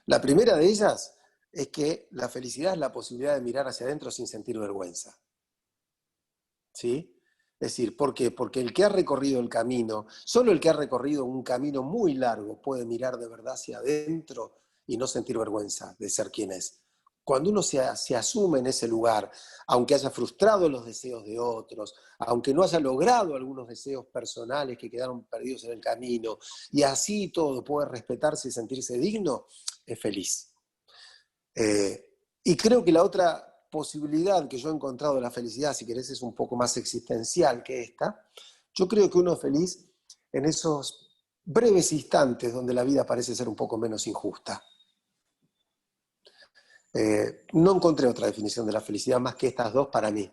La primera de ellas es que la felicidad es la posibilidad de mirar hacia adentro sin sentir vergüenza. ¿Sí? Es decir, ¿por qué? Porque el que ha recorrido el camino, solo el que ha recorrido un camino muy largo puede mirar de verdad hacia adentro y no sentir vergüenza de ser quien es. Cuando uno se asume en ese lugar, aunque haya frustrado los deseos de otros, aunque no haya logrado algunos deseos personales que quedaron perdidos en el camino, y así todo puede respetarse y sentirse digno, es feliz. Y creo que la otra posibilidad que yo he encontrado de la felicidad, si querés, es un poco más existencial que esta. Yo creo que uno es feliz en esos breves instantes donde la vida parece ser un poco menos injusta. No encontré otra definición de la felicidad más que estas dos para mí,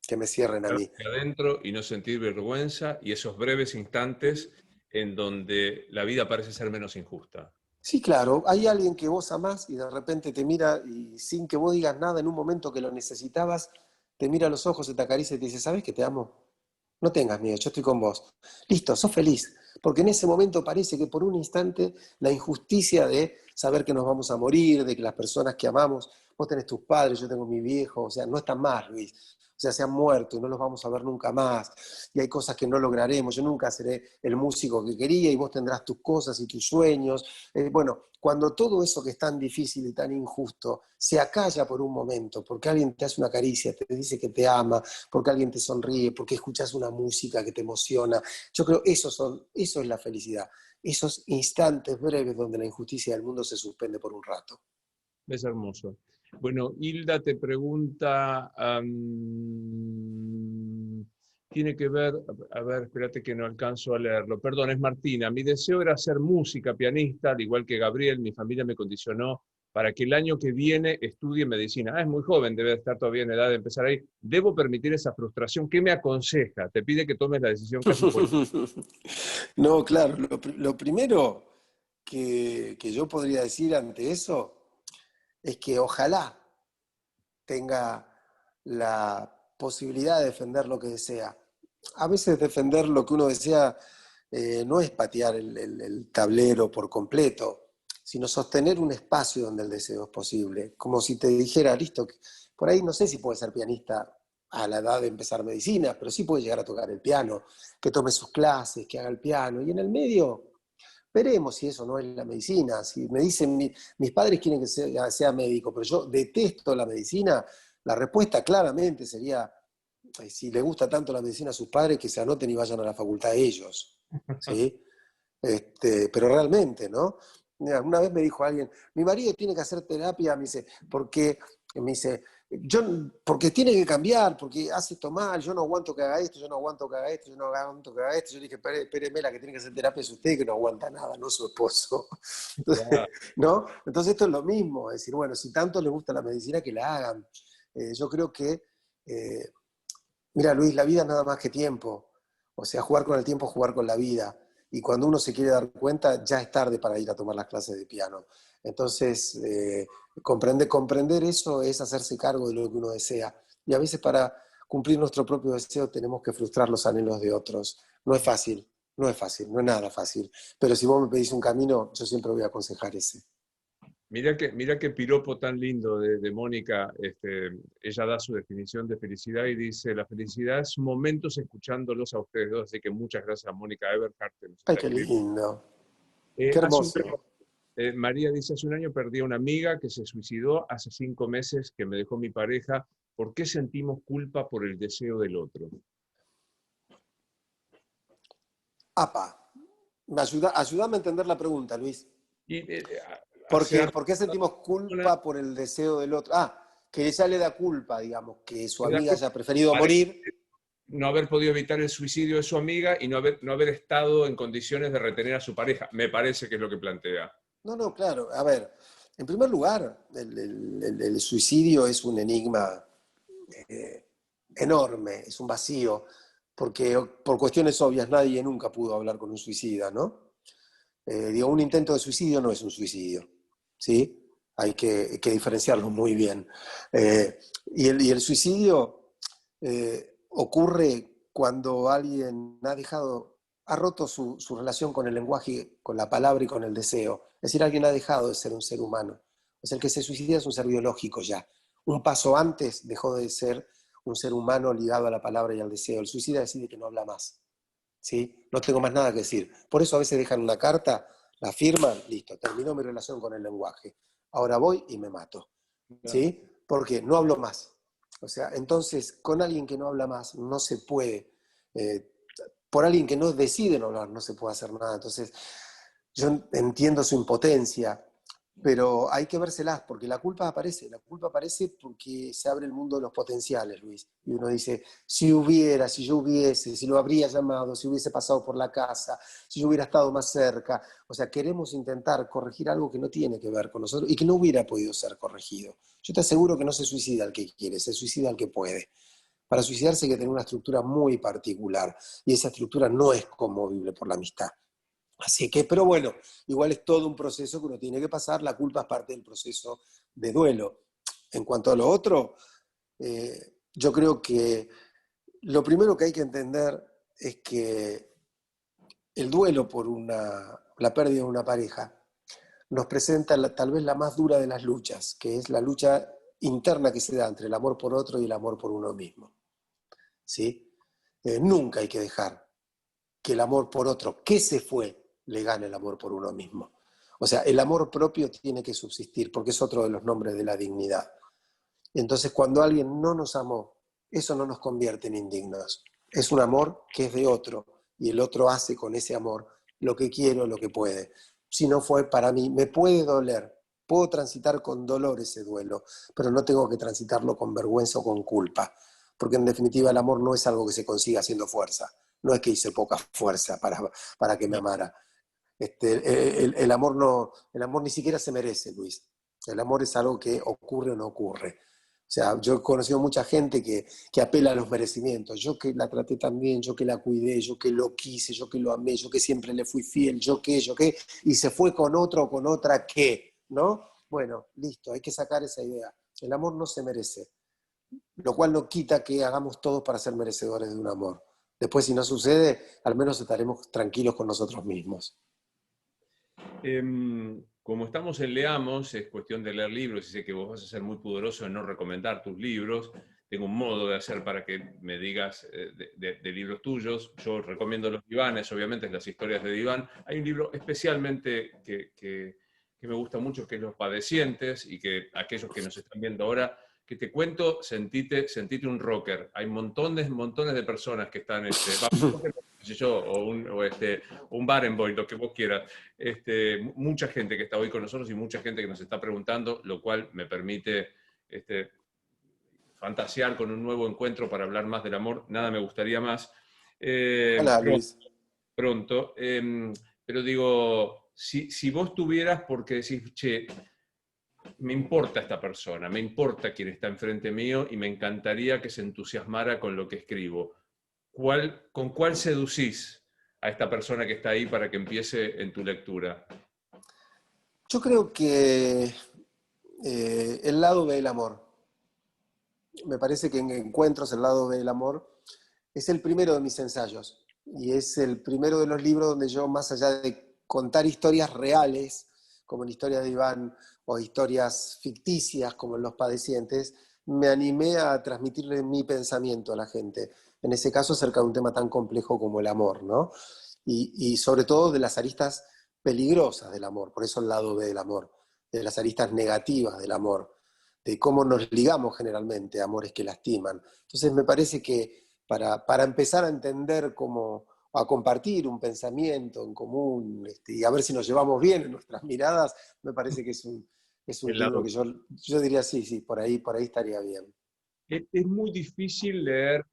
que me cierren a mí. Hacia adentro y no sentir vergüenza y esos breves instantes en donde la vida parece ser menos injusta. Sí, claro, hay alguien que vos amás y de repente te mira y sin que vos digas nada en un momento que lo necesitabas, te mira a los ojos, se te acaricia y te dice, ¿sabes que te amo? No tengas miedo, yo estoy con vos. Listo, sos feliz. Porque en ese momento parece que por un instante la injusticia de saber que nos vamos a morir, de que las personas que amamos, vos tenés tus padres, yo tengo mi viejo, o sea, no están más, Luis. O sea, se han muerto y no los vamos a ver nunca más. Y hay cosas que no lograremos. Yo nunca seré el músico que quería y vos tendrás tus cosas y tus sueños. Bueno, cuando todo eso que es tan difícil y tan injusto se acalla por un momento, porque alguien te hace una caricia, te dice que te ama, porque alguien te sonríe, porque escuchas una música que te emociona. Yo creo que eso es la felicidad. Esos instantes breves donde la injusticia del mundo se suspende por un rato. Es hermoso. Bueno, Hilda te pregunta, tiene que ver, a ver, espérate que no alcanzo a leerlo. Perdón, es Martina. Mi deseo era ser música, pianista, al igual que Gabriel. Mi familia me condicionó para que el año que viene estudie medicina. Ah, es muy joven, debe estar todavía en edad de empezar ahí. ¿Debo permitir esa frustración? ¿Qué me aconseja? Te pide que tomes la decisión casi política. No, claro, lo primero que yo podría decir ante eso es que ojalá tenga la posibilidad de defender lo que desea. A veces defender lo que uno desea no es patear el tablero por completo, sino sostener un espacio donde el deseo es posible. Como si te dijera, listo, por ahí no sé si puede ser pianista a la edad de empezar medicina, pero sí puede llegar a tocar el piano, que tome sus clases, que haga el piano. Y en el medio veremos si eso no es la medicina. Si me dicen, mis padres quieren que sea médico, pero yo detesto la medicina, la respuesta claramente sería, si le gusta tanto la medicina a sus padres, que se anoten y vayan a la facultad ellos. ¿Sí? Pero realmente, ¿no? Mira, una vez me dijo alguien, mi marido tiene que hacer terapia, me dice, porque tiene que cambiar, porque hace esto mal, yo no aguanto que haga esto, yo no aguanto que haga esto, yo no aguanto que haga esto. Yo le dije, espéreme, la que tiene que hacer terapia es usted, que no aguanta nada, no su esposo. Entonces, Claro. ¿no? Entonces esto es lo mismo, es decir, bueno, si tanto les gusta la medicina, que la hagan. Yo creo que, eh, mira Luis, la vida es nada más que tiempo. O sea, jugar con el tiempo es jugar con la vida. Y cuando uno se quiere dar cuenta, ya es tarde para ir a tomar las clases de piano. Entonces, comprender eso es hacerse cargo de lo que uno desea. Y a veces para cumplir nuestro propio deseo tenemos que frustrar los anhelos de otros. No es fácil, no es fácil, no es nada fácil. Pero si vos me pedís un camino, yo siempre voy a aconsejar ese. Mira qué piropo tan lindo de Mónica. Ella da su definición de felicidad y dice, la felicidad es momentos escuchándolos a ustedes dos. Así que muchas gracias a Mónica Eberhardt que nos Ay, está qué escribiendo. lindo, qué Hace un hermoso. año, María dice, hace un año perdí a una amiga que se suicidó, hace 5 meses que me dejó mi pareja. ¿Por qué sentimos culpa por el deseo del otro? Apa, ayúdame a entender la pregunta, Luis. Y hace ¿Por qué sentimos una culpa por el deseo del otro? Ah, que ella le da culpa, digamos, que su que da amiga culpa, haya preferido parece morir. no haber podido evitar el suicidio de su amiga y no haber estado en condiciones de retener a su pareja. Me parece que es lo que plantea. No, no, claro. A ver, en primer lugar, el suicidio es un enigma eh, enorme, es un vacío, porque por cuestiones obvias nadie nunca pudo hablar con un suicida, ¿no? Digo, un intento de suicidio no es un suicidio, ¿sí? Hay que diferenciarlo muy bien. Y el suicidio ocurre cuando alguien ha roto su relación con el lenguaje, con la palabra y con el deseo. Es decir, alguien ha dejado de ser un ser humano. O sea, el que se suicida es un ser biológico ya. Un paso antes dejó de ser un ser humano ligado a la palabra y al deseo. El suicida decide que no habla más. ¿Sí? No tengo más nada que decir. Por eso a veces dejan una carta, la firman, listo, terminó mi relación con el lenguaje. Ahora voy y me mato. ¿Sí? Porque no hablo más. O sea, entonces, con alguien que no habla más, no se puede. eh, por alguien que no decide no hablar, no se puede hacer nada. Entonces, yo entiendo su impotencia, pero hay que vérselas, porque la culpa aparece porque se abre el mundo de los potenciales, Luis. Y uno dice, si hubiera, si yo hubiese, si lo habría llamado, si hubiese pasado por la casa, si yo hubiera estado más cerca. O sea, queremos intentar corregir algo que no tiene que ver con nosotros y que no hubiera podido ser corregido. Yo te aseguro que no se suicida el que quiere, se suicida el que puede. Para suicidarse hay que tener una estructura muy particular y esa estructura no es conmovible por la amistad. Así que, pero bueno, igual es todo un proceso que uno tiene que pasar, la culpa es parte del proceso de duelo. En cuanto a lo otro, yo creo que lo primero que hay que entender es que el duelo por la pérdida de una pareja nos presenta tal vez la más dura de las luchas, que es la lucha interna que se da entre el amor por otro y el amor por uno mismo. ¿Sí? Nunca hay que dejar que el amor por otro que se fue le gane el amor por uno mismo. O sea, el amor propio tiene que subsistir porque es otro de los nombres de la dignidad. Entonces, cuando alguien no nos amó, eso no nos convierte en indignos. Es un amor que es de otro y el otro hace con ese amor lo que quiere o lo que puede. Si no fue para mí, me puede doler, puedo transitar con dolor ese duelo, pero no tengo que transitarlo con vergüenza o con culpa, porque en definitiva el amor no es algo que se consiga haciendo fuerza, no es que hice poca fuerza para que me amara. El amor ni siquiera se merece, Luis. El amor es algo que ocurre o no ocurre. O sea, yo he conocido mucha gente que apela a los merecimientos. Yo que la traté tan bien, yo que la cuidé, yo que lo quise, yo que lo amé, yo que siempre le fui fiel, yo que, y se fue con otro o con otra que, ¿no? Bueno, listo, hay que sacar esa idea. El amor no se merece, lo cual no quita que hagamos todo para ser merecedores de un amor. Después, si no sucede, al menos estaremos tranquilos con nosotros mismos. Como estamos en Leamos, es cuestión de leer libros y sé que vos vas a ser muy pudoroso en no recomendar tus libros. Tengo un modo de hacer para que me digas de libros tuyos. Yo recomiendo los divanes, obviamente, las historias de diván. Hay un libro especialmente que me gusta mucho, que es Los Padecientes, y que aquellos que nos están viendo ahora, que te cuento, sentite un rocker. Hay montones de personas que están, yo, un Barenboim, lo que vos quieras, mucha gente que está hoy con nosotros y mucha gente que nos está preguntando, lo cual me permite fantasear con un nuevo encuentro para hablar más del amor. Nada me gustaría más. Hola, Pronto, Luis. pronto. Pero digo, si vos tuvieras, porque decís, che, me importa esta persona, me importa quien está enfrente mío y me encantaría que se entusiasmara con lo que escribo. ¿Con cuál seducís a esta persona que está ahí para que empiece en tu lectura? Yo creo que el lado B del amor. Me parece que en Encuentros, el lado B del amor, es el primero de mis ensayos. Y es el primero de los libros donde yo, más allá de contar historias reales, como en Historia de Iván, o historias ficticias, como en Los Padecientes, me animé a transmitirle mi pensamiento a la gente. En ese caso, acerca de un tema tan complejo como el amor, ¿no? Y sobre todo de las aristas peligrosas del amor, por eso el lado B del amor, de las aristas negativas del amor, de cómo nos ligamos generalmente a amores que lastiman. Entonces me parece que para empezar a entender cómo, a compartir un pensamiento en común y a ver si nos llevamos bien en nuestras miradas, me parece que es un El libro lado. que yo diría sí, sí, por ahí estaría bien. Es muy difícil leer,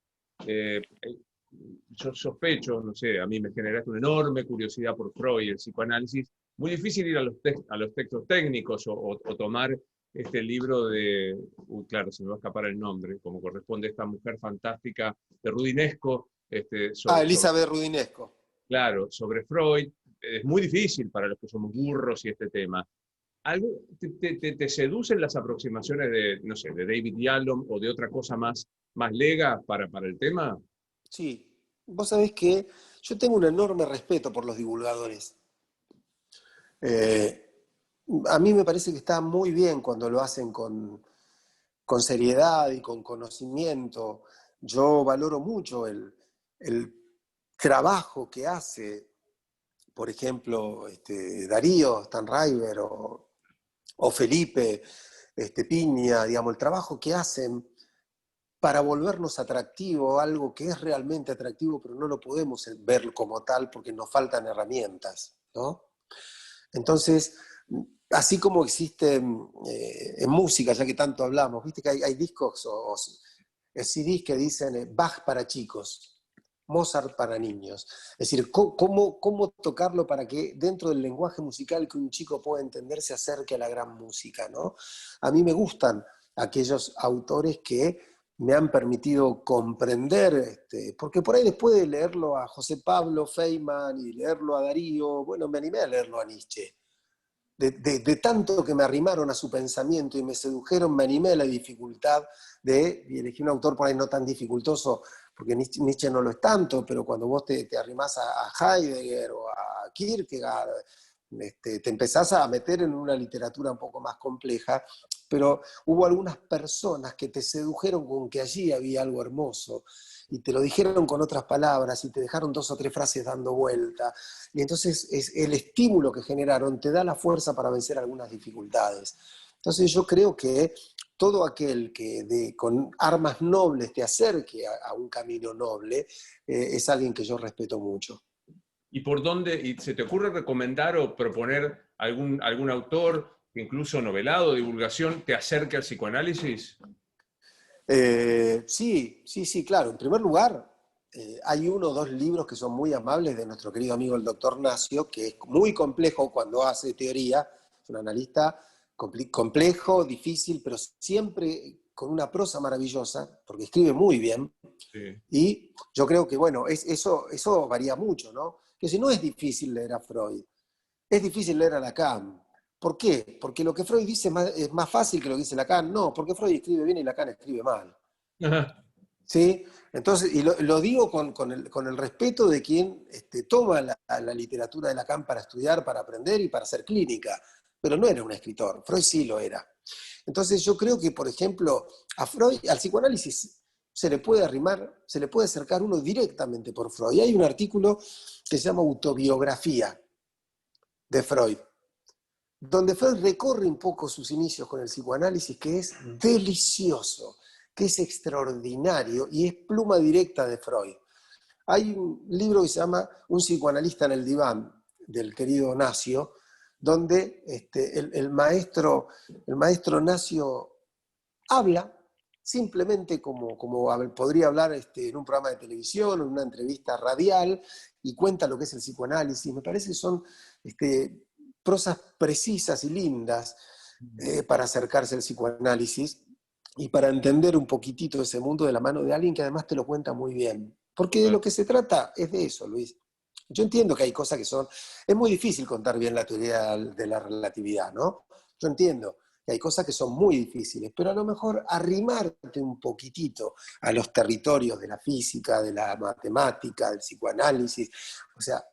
yo sospecho, no sé, a mí me generaste una enorme curiosidad por Freud y el psicoanálisis, muy difícil ir a los textos técnicos o tomar este libro de, claro, se me va a escapar el nombre, como corresponde a esta mujer fantástica de Rudinesco, Elizabeth Rudinesco. claro, sobre Freud. Es muy difícil para los que somos burros y este tema. ¿Te seducen las aproximaciones de, no sé, de David Yalom o de otra cosa más lega para el tema? Sí, vos sabés que yo tengo un enorme respeto por los divulgadores. Eh, a mí me parece que está muy bien cuando lo hacen con seriedad y con conocimiento. Yo valoro mucho el trabajo que hace, por ejemplo, Darío Stanraiver o Felipe Piña, digamos, el trabajo que hacen para volvernos atractivo, algo que es realmente atractivo, pero no lo podemos ver como tal porque nos faltan herramientas, ¿no? Entonces, así como existe en música, ya que tanto hablamos, viste que hay discos o CDs que dicen Bach para chicos, Mozart para niños. Es decir, cómo tocarlo para que dentro del lenguaje musical que un chico pueda entender se acerque a la gran música, ¿no? A mí me gustan aquellos autores que me han permitido comprender, porque por ahí después de leerlo a José Pablo Feynman y leerlo a Darío, bueno, me animé a leerlo a Nietzsche. De tanto que me arrimaron a su pensamiento y me sedujeron, me animé a la dificultad de elegir un autor por ahí no tan dificultoso, porque Nietzsche no lo es tanto, pero cuando vos te arrimás a Heidegger o a Kierkegaard, te empezás a meter en una literatura un poco más compleja, pero hubo algunas personas que te sedujeron con que allí había algo hermoso, y te lo dijeron con otras palabras, y te dejaron 2 o 3 frases dando vuelta, y entonces el estímulo que generaron te da la fuerza para vencer algunas dificultades. Entonces yo creo que todo aquel que con armas nobles te acerque a un camino noble, es alguien que yo respeto mucho. ¿Y por dónde, y se te ocurre recomendar o proponer algún autor, incluso novelado, divulgación, te acerque al psicoanálisis? Sí, sí, sí, claro. En primer lugar, hay 1 o 2 libros que son muy amables de nuestro querido amigo el doctor Nacio, que es muy complejo cuando hace teoría, es un analista complejo, difícil, pero siempre con una prosa maravillosa, porque escribe muy bien, Sí. y yo creo que, bueno, eso varía mucho, ¿no? Que si no es difícil leer a Freud, es difícil leer a Lacan. ¿Por qué? Porque lo que Freud dice es más fácil que lo que dice Lacan. No, porque Freud escribe bien y Lacan escribe mal. Ajá. ¿Sí? Entonces, y lo digo con el respeto de quien toma la literatura de Lacan para estudiar, para aprender y para hacer clínica, pero no era un escritor, Freud sí lo era. Entonces yo creo que, por ejemplo, a Freud, al psicoanálisis se le puede arrimar, se le puede acercar uno directamente por Freud. Y hay un artículo que se llama Autobiografía de Freud, donde Freud recorre un poco sus inicios con el psicoanálisis, que es delicioso, que es extraordinario y es pluma directa de Freud. Hay un libro que se llama Un psicoanalista en el diván, del querido Nacio, donde el maestro Nacio habla simplemente como podría hablar en un programa de televisión o en una entrevista radial, y cuenta lo que es el psicoanálisis. Me parece que son prosas precisas y lindas para acercarse al psicoanálisis y para entender un poquitito ese mundo de la mano de alguien que además te lo cuenta muy bien. Porque de lo que se trata es de eso, Luis. Yo entiendo que hay cosas que son... Es muy difícil contar bien la teoría de la relatividad, ¿no? Yo entiendo que hay cosas que son muy difíciles, pero a lo mejor arrimarte un poquitito a los territorios de la física, de la matemática, del psicoanálisis, o sea,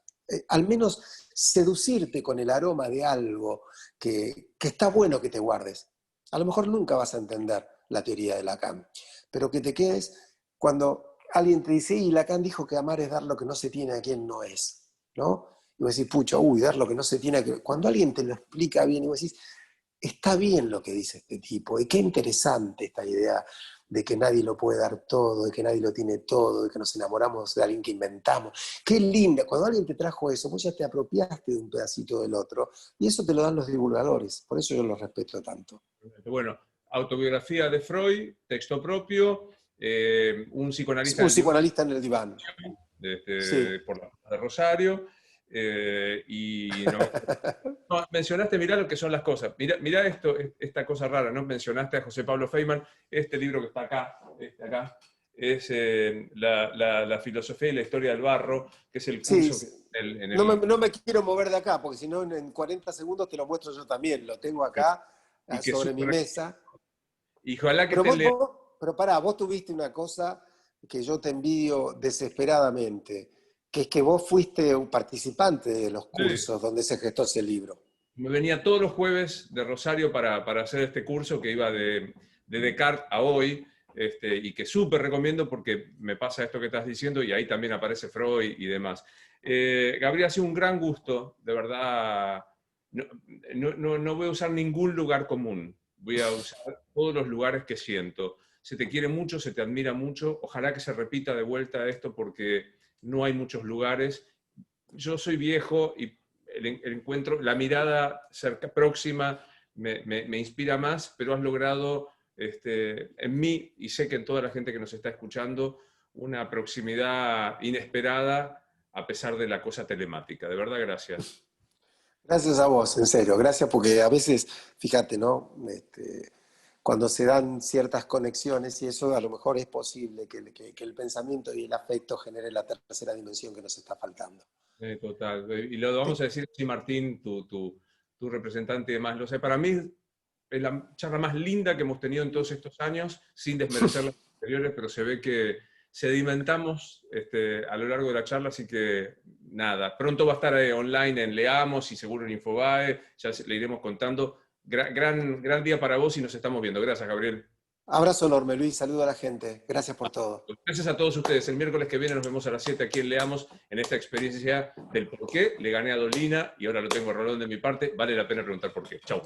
al menos seducirte con el aroma de algo que está bueno que te guardes. A lo mejor nunca vas a entender la teoría de Lacan, pero que te quedes cuando alguien te dice, y Lacan dijo que amar es dar lo que no se tiene a quien no es, ¿no? Y vos decís, pucha, dar lo que no se tiene a quien... Cuando alguien te lo explica bien y vos decís, está bien lo que dice este tipo, y qué interesante esta idea de que nadie lo puede dar todo, de que nadie lo tiene todo, de que nos enamoramos de alguien que inventamos. Qué linda, cuando alguien te trajo eso, vos ya te apropiaste de un pedacito del otro, y eso te lo dan los divulgadores, por eso yo los respeto tanto. Bueno, autobiografía de Freud, texto propio, un psicoanalista Un en el diván, psicoanalista en el diván, sí. por la de Rosario, y no, no, mencionaste, mirá lo que son las cosas, mirá esto, esta cosa rara, ¿no? Mencionaste a José Pablo Feynman, este libro que está acá, acá, es la filosofía y la historia del barro, que es el Sí, curso que en el... no me quiero mover de acá, porque si no en 40 segundos te lo muestro yo también. Lo tengo acá y que es sobre mi súper... mesa. Y ojalá que Pero te leas. pero pará, vos tuviste una cosa que yo te envidio desesperadamente, que es que vos fuiste un participante de los cursos donde se gestó ese libro. Me venía todos los jueves de Rosario para hacer este curso que iba de Descartes a hoy, y que súper recomiendo porque me pasa esto que estás diciendo y ahí también aparece Freud y demás. Gabriel, ha sido un gran gusto, de verdad. No, no voy a usar ningún lugar común, voy a usar todos los lugares que siento. Se te quiere mucho, se te admira mucho. Ojalá que se repita de vuelta esto porque no hay muchos lugares. Yo soy viejo y el encuentro, la mirada próxima me inspira más, pero has logrado en mí, y sé que en toda la gente que nos está escuchando, una proximidad inesperada a pesar de la cosa telemática. De verdad, gracias. Gracias a vos, en serio, gracias porque a veces, fíjate, ¿no? Cuando se dan ciertas conexiones y eso, a lo mejor es posible que el pensamiento y el afecto genere la tercera dimensión que nos está faltando. Total. Y lo vamos a decir así, Martín, tu representante y demás. Lo sé, para mí es la charla más linda que hemos tenido en todos estos años, sin desmerecer las anteriores, pero se ve que sedimentamos a lo largo de la charla, así que nada, pronto va a estar online en Leamos y seguro en Infobae, ya le iremos contando. Gran día para vos y nos estamos viendo. Gracias, Gabriel. Abrazo enorme, Luis, saludo a la gente, gracias por todo. Gracias a todos ustedes. El miércoles que viene nos vemos a las 7 aquí en Leamos, en esta experiencia del por qué le gané a Dolina y ahora lo tengo a Rolón de mi parte. Vale la pena preguntar por qué. Chau.